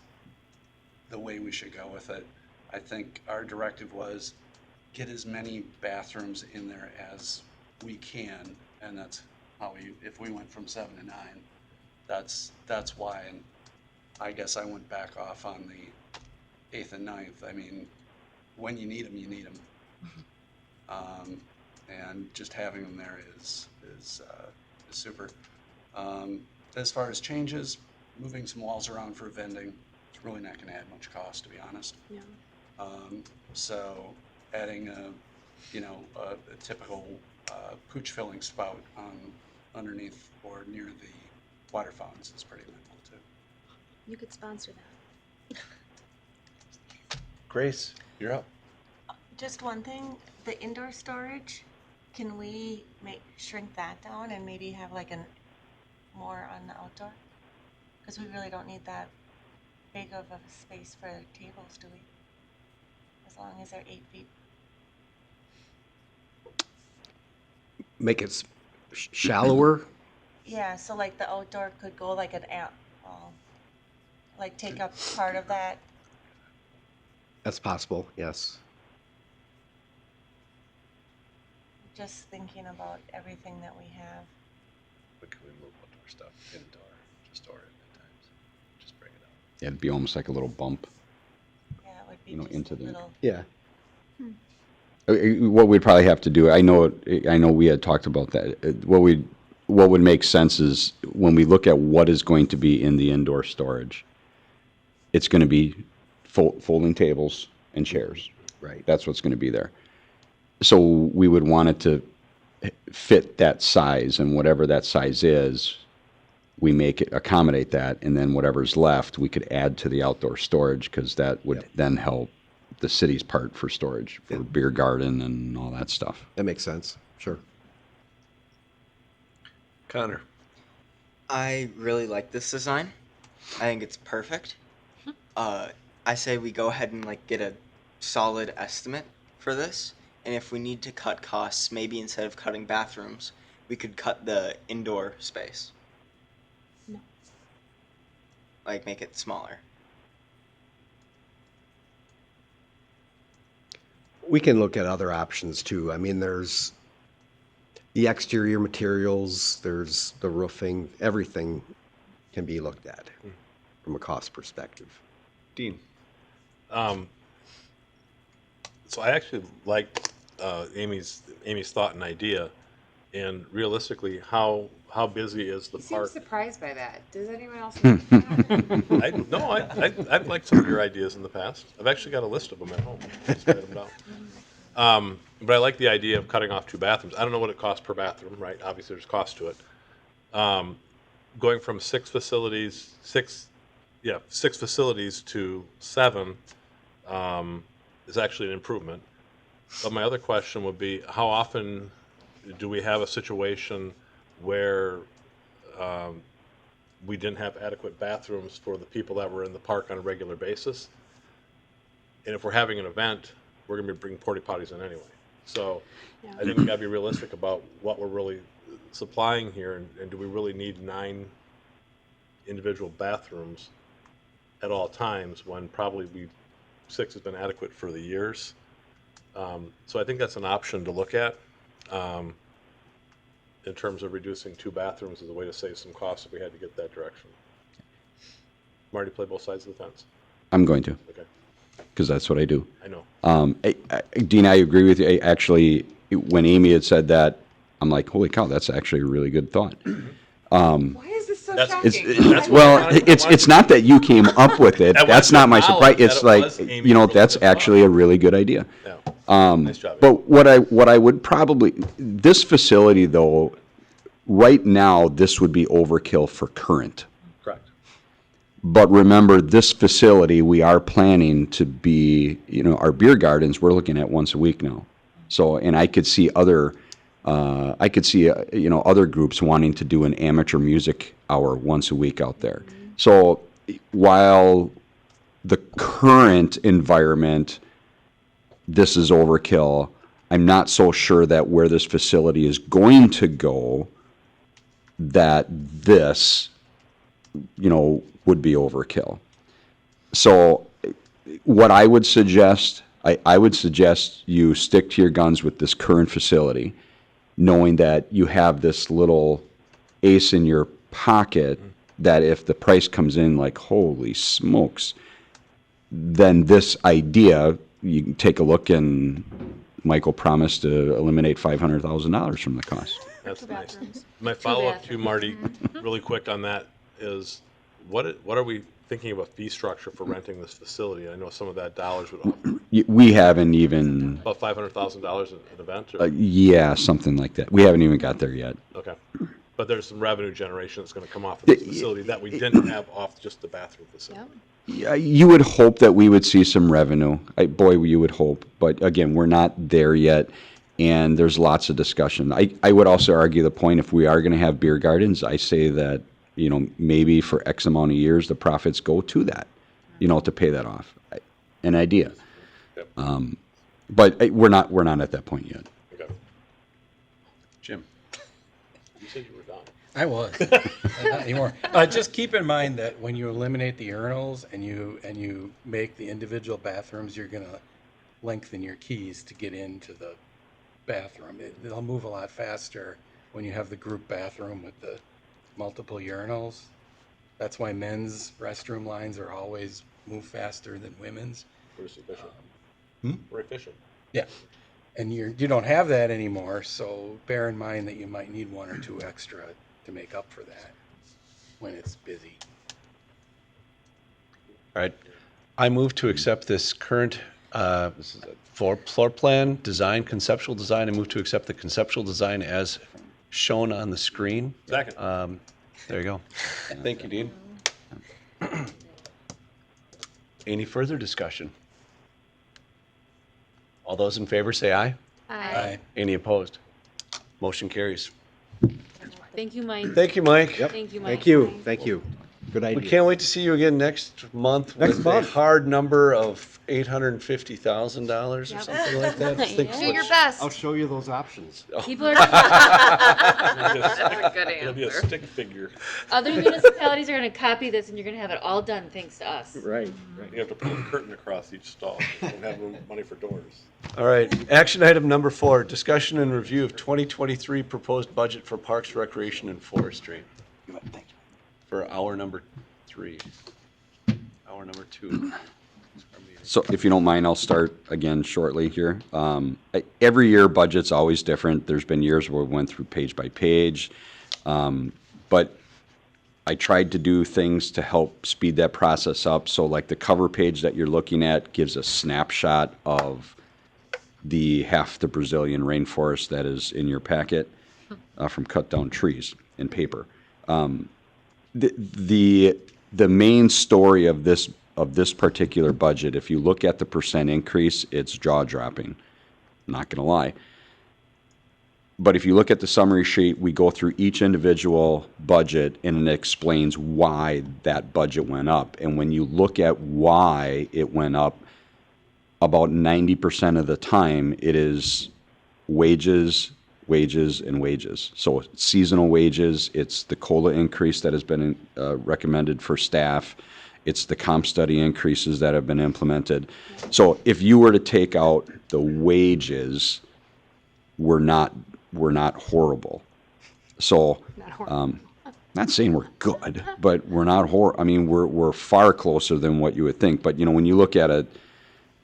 the way we should go with it. I think our directive was get as many bathrooms in there as we can, and that's how if we went from 7 to 9, that's why. And I guess I went back off on the 8th and 9th. I mean, when you need them, you need them. And just having them there is super. As far as changes, moving some walls around for vending, it's really not going to add much cost, to be honest. Yeah. So adding a typical pooch filling spout underneath or near the water fountains is pretty minimal too. You could sponsor that. Grace, you're up. Just one thing, the indoor storage, Can we shrink that down and maybe have like more on the outdoor? Because we really don't need that big of a space for tables, do we? As long as they're 8 feet. Make it shallower. Yeah, so like the outdoor could go like like take up part of that. That's possible, yes. Just thinking about everything that we have. But can we move outdoor stuff indoor, just store it at times? Just bring it up. Yeah, it'd be almost like a little bump, Yeah, it would be you know, just into a the. little. Yeah. What we'd probably have to do, I know we had talked about that. What would make sense is when we look at what is going to be in the indoor storage, it's going to be folding tables and chairs. Right. That's what's going to be there. So we would want it to fit that size, and whatever that size is, we make it accommodate that, and then whatever's left, we could add to the outdoor storage, because that would then help the city's part for storage, for beer garden and all that stuff. That makes sense, sure. Connor. I really like this design. I think it's perfect. I say we go ahead and like get a solid estimate for this, and if we need to cut costs, maybe instead of cutting bathrooms, we could cut the indoor space. No. Like make it smaller. We can look at other options too. I mean, there's the exterior materials, there's the roofing, everything can be looked at from a cost perspective. Dean. So I actually liked Amy's thought and idea, and realistically, how busy is the You seem park? surprised by that. Does anyone else know that? I've liked some of your ideas in the past. I've actually got a list of them at home. Just write them down. But I like the idea of cutting off 2 bathrooms. I don't know what it costs per bathroom, right? Obviously, there's cost to it. Going from 6 facilities to 7 is actually an improvement. But my other question would be, how often do we have a situation where we didn't have adequate bathrooms for the people that were in the park on a regular basis? And if we're having an event, we're going to be bringing porta potties in anyway. So I think we got to be realistic about what we're really supplying here, and do we really need 9 individual bathrooms at all times when probably 6 has been adequate for the years. So I think that's an option to look at in terms of reducing 2 bathrooms as a way to save some costs if we had to get that direction. Marty, play both sides of the fence. I'm going to, Okay, because that's what I do. I know. Dean, I agree with you. Actually, when Amy had said that, I'm like, holy cow, that's actually a really good thought. Why is this so shocking? It's not that you came up with it. That's not my surprise. It's like, that's actually a really good idea. Yeah. Nice job. But what I would probably, this facility though, right now, this would be overkill for current. Correct. But remember, this facility, we are planning to be, our beer gardens, we're looking at once a week now. So, and I could see other groups wanting to do an amateur music hour once a week out there. So while the current environment, this is overkill, I'm not so sure that where this facility is going to go, that this, would be overkill. So what I would suggest, I would suggest you stick to your guns with this current facility, knowing that you have this little ace in your pocket that if the price comes in like, holy smokes, then this idea, you can take a look, and Michael promised to eliminate $500,000 from the cost. That's nice. My follow-up to Marty, really quick on that, is what are we thinking of a fee structure for renting this facility? I know some of that dollars would offer. We haven't even, About $500,000 an event? Or? yeah, something like that. We haven't even got there yet. Okay. But there's some revenue generation that's going to come off of this facility that we didn't have off just the bathroom facility. Yeah, you would hope that we would see some revenue. You would hope. But again, we're not there yet. And there's lots of discussion. I would also argue the point, if we are going to have beer gardens, I say that, maybe for X amount of years, the profits go to that, to pay that off. An idea. But we're not at that point yet. Okay. Jim? You said you were done. I was. Not anymore. Just keep in mind that when you eliminate the urinals and you make the individual bathrooms, you're gonna lengthen your keys to get into the bathroom. They'll move a lot faster when you have the group bathroom with the multiple urinals. That's why men's restroom lines are always move faster than women's. We're efficient. Hmm? We're efficient. Yeah. And you don't have that anymore, so bear in mind that you might need one or two extra to make up for that when it's busy. All right. I move to accept this current this is a floor plan design, conceptual design. I move to accept the conceptual design as shown on the screen. Second. There you go. Thank you, Dean. Any further discussion? All those in favor say aye. Aye. Any opposed? Motion carries. Thank you, Mike. Thank you, Mike. Thank you, Mike. Thank you, thank you. Good idea. We can't wait to see you again next month Next with month. a hard number of $850,000 or something like that. Think Do your best. I'll show you those options. People are, That's a good It'll be a answer. stick figure. other municipalities are gonna copy this and you're gonna have it all done thanks to us. Right, You have to put a curtain across each stall. You don't have money for doors. All right, action item number 4, discussion and review of 2023 proposed budget for Parks, Recreation, and Forestry. For hour number 3. Hour number 2. So if you don't mind, I'll start again shortly here. Every year, budget's always different. There's been years where we went through page by page. But I tried to do things to help speed that process up. So like the cover page that you're looking at gives a snapshot of half the Brazilian rainforest that is in your packet from cut down trees and paper. The main story of this particular budget, if you look at the percent increase, it's jaw-dropping. Not going to lie. But if you look at the summary sheet, we go through each individual budget and it explains why that budget went up. And when you look at why it went up, about 90% of the time it is wages, wages, and wages. So seasonal wages, it's the COLA increase that has been recommended for staff. It's the comp study increases that have been implemented. So if you were to take out the wages, we're not horrible. So, not saying we're good, but we're not I mean, we're far closer than what you would think. But when you look at a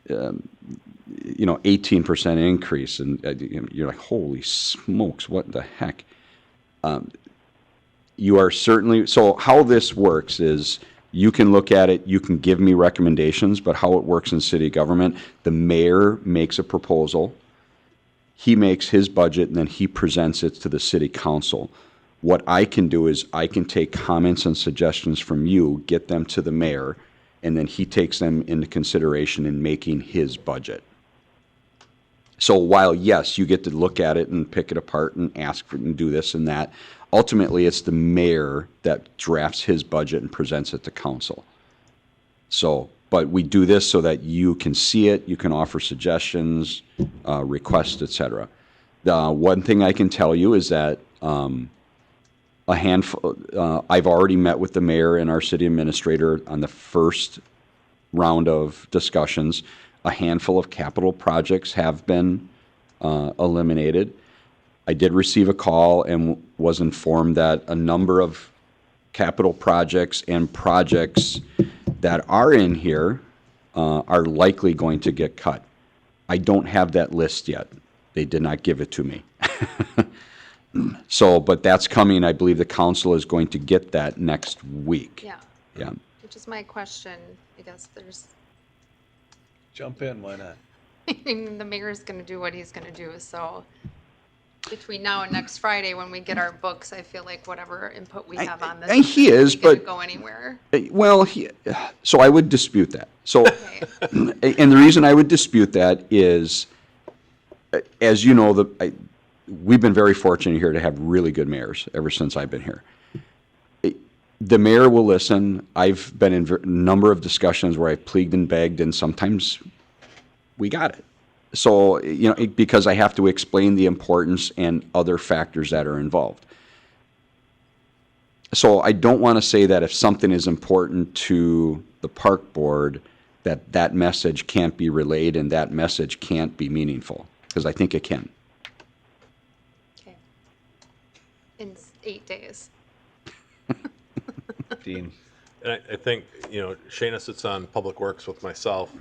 18% increase, and you're like, holy smokes, what the heck? You are certainly, so how this works is you can look at it, you can give me recommendations, but how it works in city government, the mayor makes a proposal, he makes his budget, and then he presents it to the city council. What I can do is I can take comments and suggestions from you, get them to the mayor, and then he takes them into consideration in making his budget. So while, yes, you get to look at it and pick it apart and ask for and do this and that, ultimately it's the mayor that drafts his budget and presents it to council. So, but we do this so that you can see it, you can offer suggestions, requests, etc. The one thing I can tell you is that a handful, I've already met with the mayor and our city administrator on the first round of discussions. A handful of capital projects have been eliminated. I did receive a call and was informed that a number of capital projects and projects that are in here are likely going to get cut. I don't have that list yet. They did not give it to me. So, but that's coming. I believe the council is going to get that next week. Yeah. Yeah. Which is my question. I guess there's, Jump in, why not? I mean, the mayor's going to do what he's going to do. So between now and next Friday, when we get our books, I feel like whatever input we have on this, and he isn't is, gonna but- go anywhere. Well, so I would dispute that. So, and the reason I would dispute that is as you know, we've been very fortunate here to have really good mayors ever since I've been here. The mayor will listen. I've been in a number of discussions where I've pleaded and begged, and sometimes we got it. So, because I have to explain the importance and other factors that are involved. So I don't want to say that if something is important to the park board, that message can't be relayed and that message can't be meaningful, because I think it can. Okay. In 8 days. Dean. And I think, Shayna sits on Public Works with myself,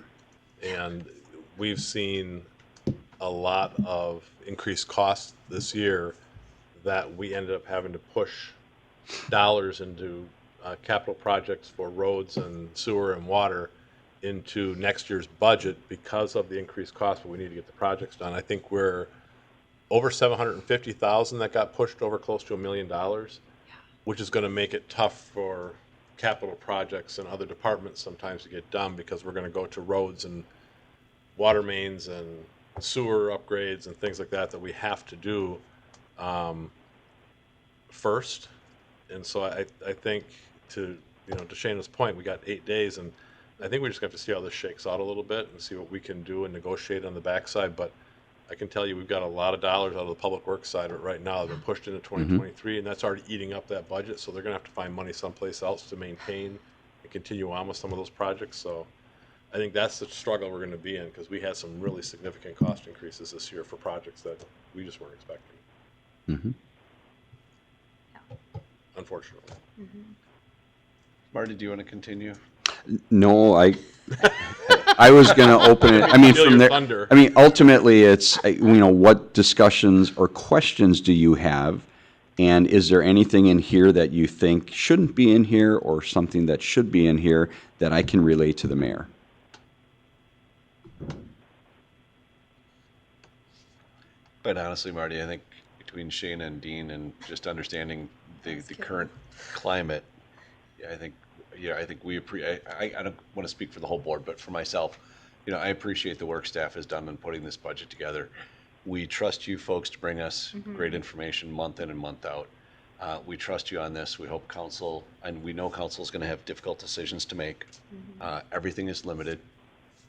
and we've seen a lot of increased costs this year that we ended up having to push dollars into capital projects for roads and sewer and water into next year's budget because of the increased cost, but we need to get the projects done. I think we're over 750,000 that got pushed over close to $1 million, which is going to make it tough for capital projects and other departments sometimes to get done, because we're going to go to roads and water mains and sewer upgrades and things like that we have to do first. And so I think to Shayna's point, we got 8 days, and I think we just have to see how this shakes out a little bit and see what we can do and negotiate on the backside. But I can tell you we've got a lot of dollars out of the public works side right now that have been pushed into 2023, and that's already eating up that budget. So they're going to have to find money someplace else to maintain and continue on with some of those projects. So I think that's the struggle we're going to be in, because we had some really significant cost increases this year for projects that we just weren't expecting. Mm-hmm. Unfortunately. Marty, do you want to continue? No, I was going to open it. I mean, Steal from your there. thunder. I mean, ultimately, it's what discussions or questions do you have, and is there anything in here that you think shouldn't be in here, or something that should be in here that I can relay to the mayor? But honestly, Marty, I think between Shane and Dean and just understanding the current climate, I think we I don't want to speak for the whole board, but for myself, I appreciate the work staff has done in putting this budget together. We trust you folks to bring us great information month in and month out. We trust you on this. We hope council, and we know council is going to have difficult decisions to make. Everything is limited.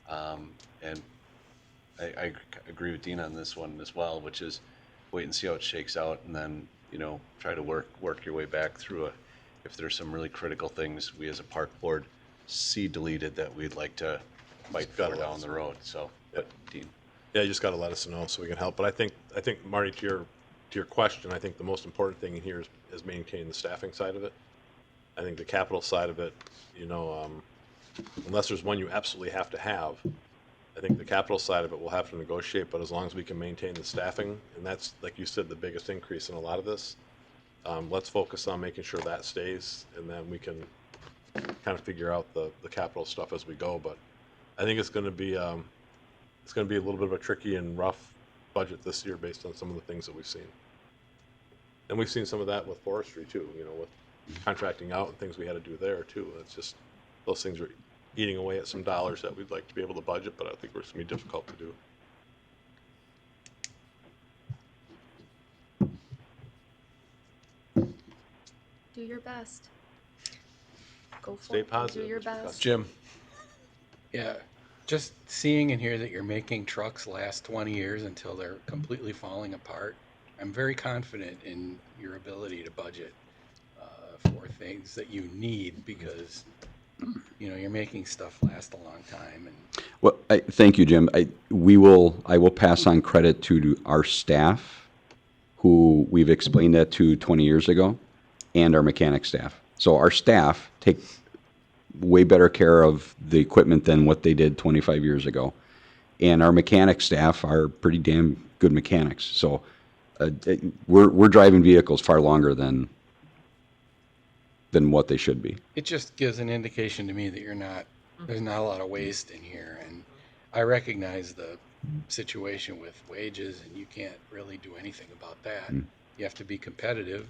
And I agree with Dean on this one as well, which is wait and see how it shakes out, and then, try to work your way back through if there's some really critical things we as a park board see deleted that we'd like to fight for down the road. So, but Dean. Yeah, you just got to let us know so we can help. But I think Marty, to your question, I think the most important thing in here is maintaining the staffing side of it. I think the capital side of it, unless there's one you absolutely have to have, I think the capital side of it we'll have to negotiate. But as long as we can maintain the staffing, and that's, like you said, the biggest increase in a lot of this, let's focus on making sure that stays, and then we can kind of figure out the capital stuff as we go. But I think it's going to be a little bit of a tricky and rough budget this year based on some of the things that we've seen. And we've seen some of that with forestry too, with contracting out and things we had to do there too. It's just, those things are eating away at some dollars that we'd like to be able to budget, but I think it's going to be difficult to do. Do your best. Go for Stay it. positive. Do your Mr. best. Costa. Jim. Yeah, just seeing in here that you're making trucks last 20 years until they're completely falling apart, I'm very confident in your ability to budget for things that you need, because you're making stuff last a long time. And Well, thank you, Jim. I will pass on credit to our staff, who we've explained that to 20 years ago, and our mechanic staff. So our staff take way better care of the equipment than what they did 25 years ago. And our mechanic staff are pretty damn good mechanics. So we're driving vehicles far longer than what they should be. it just gives an indication to me that there's not a lot of waste in here. And I recognize the situation with wages, and you can't really do anything about that. You have to be competitive.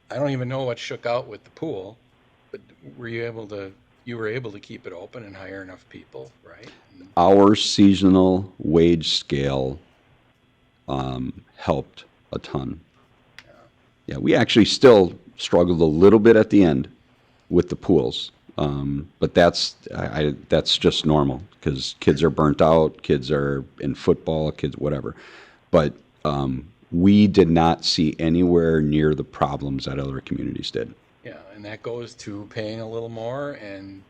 I don't even know what shook out with the pool, but were you able to you were able to keep it open and hire enough people, right? And Our seasonal wage scale helped a ton. Yeah, we actually still struggled a little bit at the end with the pools. But that's just normal because kids are burnt out, kids are in football, kids, whatever. But we did not see anywhere near the problems that other communities did. yeah, and that goes to paying a little more and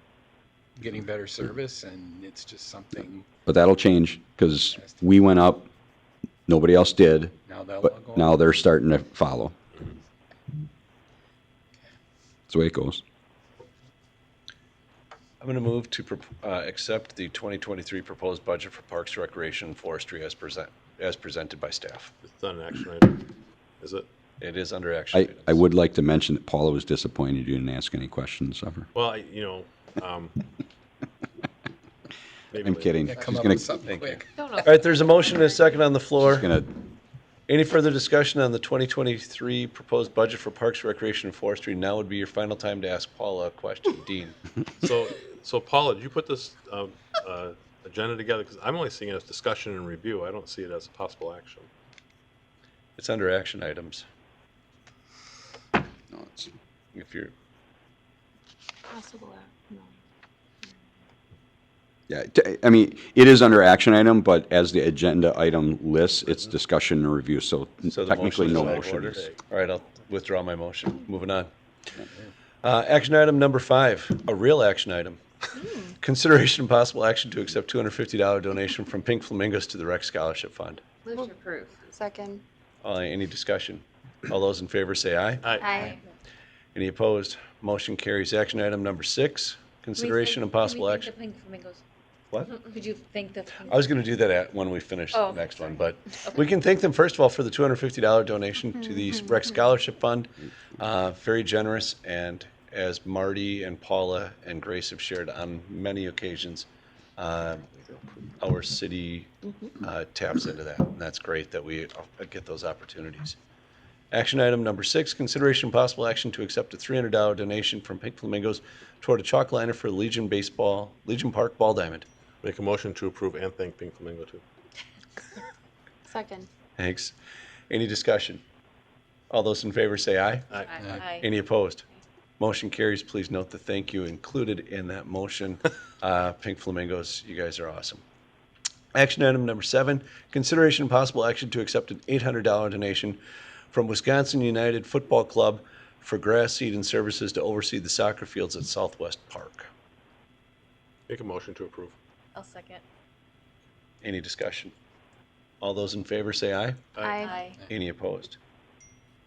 getting better service, and it's just something. But that'll change because we went up, nobody else did, Now that'll but go now up. they're starting to follow. That's the way it goes. I'm going to move to accept the 2023 proposed budget for Parks, Recreation, and Forestry as presented by staff. It's not an action item, is it? It is under action items. I would like to mention that Paula was disappointed you didn't ask any questions of her. Well, maybe I'm later. kidding. Yeah, She's come up gonna, with something quick. Don't know. All right, there's a motion and a second on the floor. she's gonna, Any further discussion on the 2023 proposed budget for Parks, Recreation, and Forestry? Now would be your final time to ask Paula a question. Dean? So Paula, did you put this agenda together? Because I'm only seeing it as discussion and review. I don't see it as a possible action. It's under action items. no, it's- If you're, Possible, no. yeah, I mean, it is under action item, but as the agenda item lists, it's discussion and review, so so the technically motion no is out of motion. order. All right, I'll withdraw my motion. Moving on. Action item number 5, a real action item. Consideration and possible action to accept $250 donation from Pink Flamingos to the Rec Scholarship Fund. Move to approve. Second. Any discussion? All those in favor say aye. Aye. Any opposed? Motion carries. Action item number 6, consideration and possible action. What? Could you thank the? I was going to do that when we finish Oh, the next one, but we can thank them first of all for the $250 donation to the Rec Scholarship Fund. Very generous, and as Marty and Paula and Grace have shared on many occasions, our city taps into that, and that's great that we get those opportunities. Action item number 6, consideration and possible action to accept a $300 donation from Pink Flamingos toward a chalk liner for Legion Park Ball Diamond. Make a motion to approve and thank Pink Flamingo too. Second. Thanks. Any discussion? All those in favor say aye. Aye. Aye. Any opposed? Motion carries. Please note the thank you included in that motion. Pink Flamingos, you guys are awesome. Action item number 7, consideration and possible action to accept an $800 donation from Wisconsin United Football Club for grass seed and services to oversee the soccer fields at Southwest Park. Make a motion to approve. I'll second. Any discussion? All those in favor say aye. Aye. Any opposed?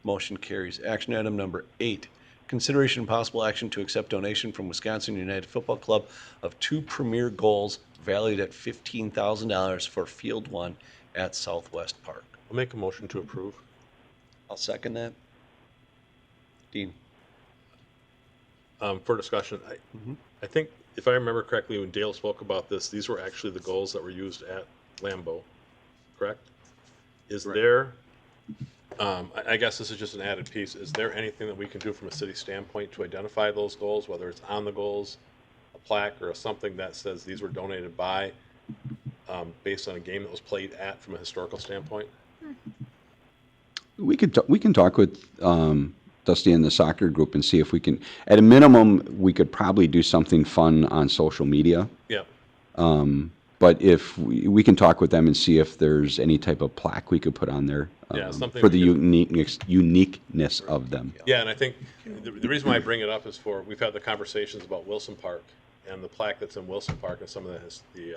Motion carries. Action item number 8, consideration and possible action to accept donation from Wisconsin United Football Club of 2 premier goals valued at $15,000 for Field 1 at Southwest Park. I'll make a motion to approve. I'll second that. Dean? For discussion, I think if I remember correctly, when Dale spoke about this, these were actually the goals that were used at Lambeau, correct? Is there, I guess this is just an added piece, is there anything that we can do from a city standpoint to identify those goals, whether it's on the goals, a plaque, or something that says these were donated by, based on a game that was played at from a historical standpoint? We can talk with Dusty and the soccer group and see if we can, at a minimum, we could probably do something fun on social media. Yeah. But if we can talk with them and see if there's any type of plaque we could put on there Yeah, something for we the uniqueness of them. Yeah, and I think the reason why I bring it up is we've had the conversations about Wilson Park and the plaque that's in Wilson Park and some of the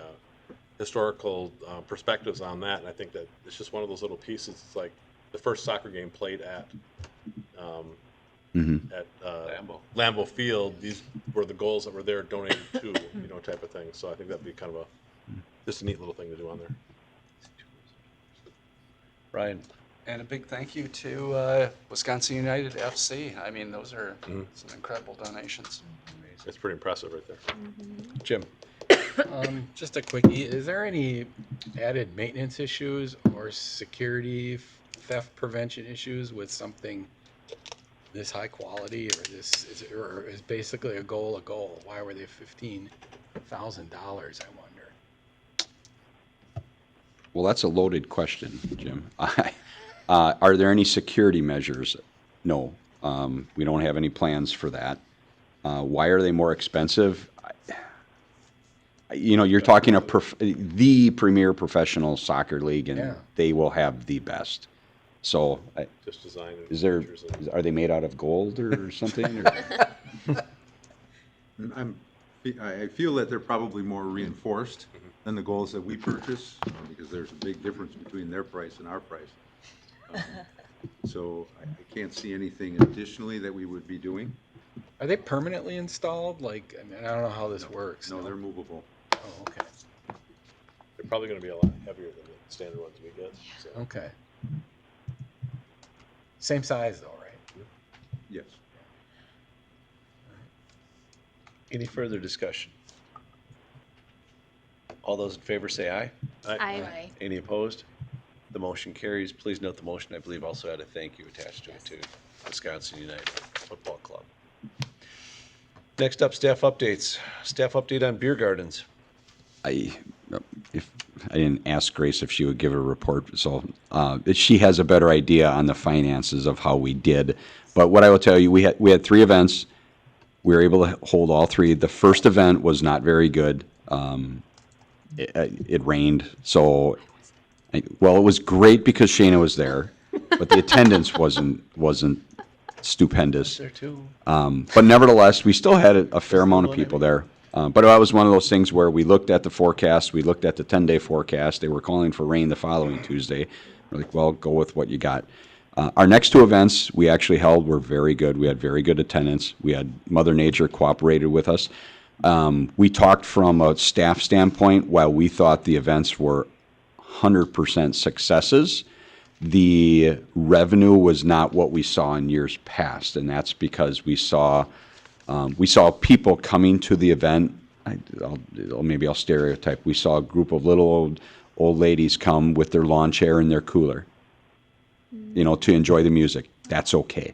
historical perspectives on that. And I think that it's just one of those little pieces. It's like the first soccer game played at Lambeau Field. These were the goals that were there donated to, type of thing. So I think that'd be kind of just a neat little thing to do on there. Ryan? And a big thank you to Wisconsin United FC. I mean, those are some incredible donations. It's pretty impressive right there. Jim? Just a quickie, is there any added maintenance issues or security theft prevention issues with something this high quality, or this is basically a goal? Why were they $15,000? I wonder. Well, that's a loaded question, Jim. Are there any security measures? No. We don't have any plans for that. Why are they more expensive? You're talking the premier professional soccer league, and Yeah. they will have the best. So, Just design and is there? features and- Are they made out of gold or something? Or? I feel that they're probably more reinforced than the goals that we purchase, because there's a big difference between their price and our price. So I can't see anything additionally that we would be doing. Are they permanently installed? Like, I mean, I don't know how this works. No, they're movable. Oh, okay. They're probably going to be a lot heavier than the standard ones we get. So. Okay. Same size though, right? Yes. Any further discussion? All those in favor say aye. I Any opposed? The motion carries. Please note the motion, I believe, also had a thank you attached to it to Wisconsin United Football Club. Next up, staff updates. Staff update on beer gardens. I didn't ask Grace if she would give a report, so she has a better idea on the finances of how we did. But what I will tell you, we had 3 events. We were able to hold all 3. The first event was not very good. It rained, so it was great because Shayna was there, but the attendance wasn't stupendous. There too. But nevertheless, we still had a fair amount of people there. But that was one of those things where we looked at the forecast, we looked at the 10-day forecast. They were calling for rain the following Tuesday. We're like, well, go with what you got. Our next 2 events we actually held were very good. We had very good attendance. We had Mother Nature cooperated with us. We talked from a staff standpoint. While we thought the events were 100% successes, the revenue was not what we saw in years past, and that's because we saw people coming to the event. Maybe I'll stereotype. We saw a group of little old ladies come with their lawn chair and their cooler, to enjoy the music. That's okay.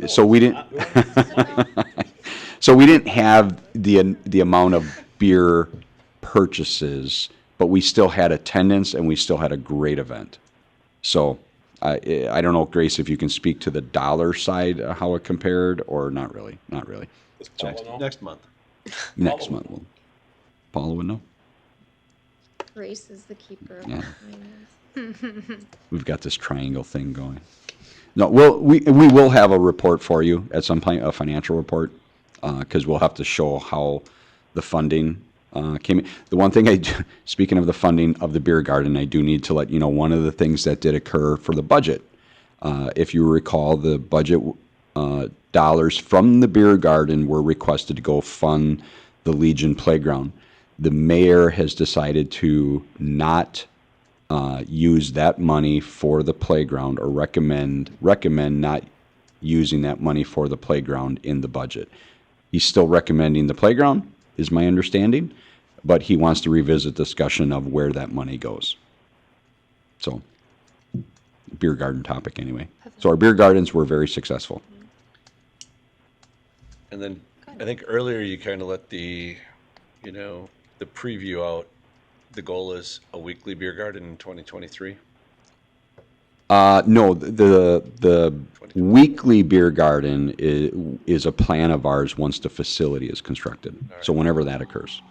So we didn't. So we didn't have the amount of beer purchases, but we still had attendance and we still had a great event. So I don't know, Grace, if you can speak to the dollar side, how it compared, or not really. Not really. Next month. Next month. Paula would know. Grace is the keeper of Yeah. finance. We've got this triangle thing going. No, we will have a report for you at some point, a financial report, because we'll have to show how the funding came in. The one thing speaking of the funding of the beer garden, I do need to let you know one of the things that did occur for the budget. If you recall, the budget dollars from the beer garden were requested to go fund the Legion Playground. The mayor has decided to not use that money for the playground, or recommend not using that money for the playground in the budget. He's still recommending the playground, is my understanding, but he wants to revisit discussion of where that money goes. So, beer garden topic anyway. So our beer gardens were very successful. And then I think earlier you kind of let the preview out. The goal is a weekly beer garden in 2023. No, the weekly beer garden is a plan of ours once the facility is constructed. right. So whenever that occurs.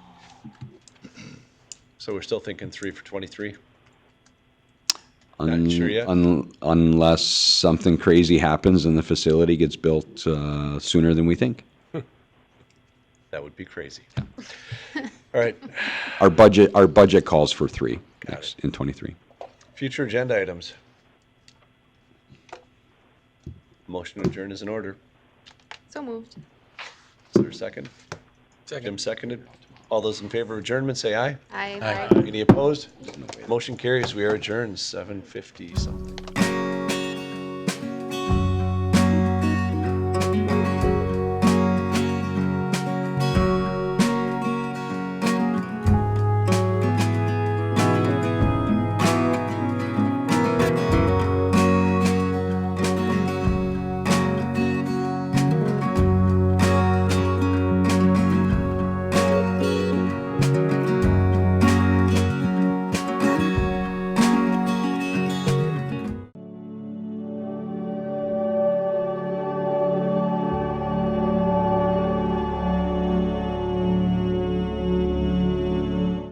So we're still thinking 3 for 23. Not sure yet? Unless something crazy happens and the facility gets built sooner than we think. That would be crazy. All right. Our budget calls for 3 Got in 23. Future agenda items. Motion to adjourn is in order. So moved. Is there a second? Second. Jim seconded. All those in favor of adjournment say aye. I Aye. Any opposed? Motion carries. We are adjourned 7:50 something.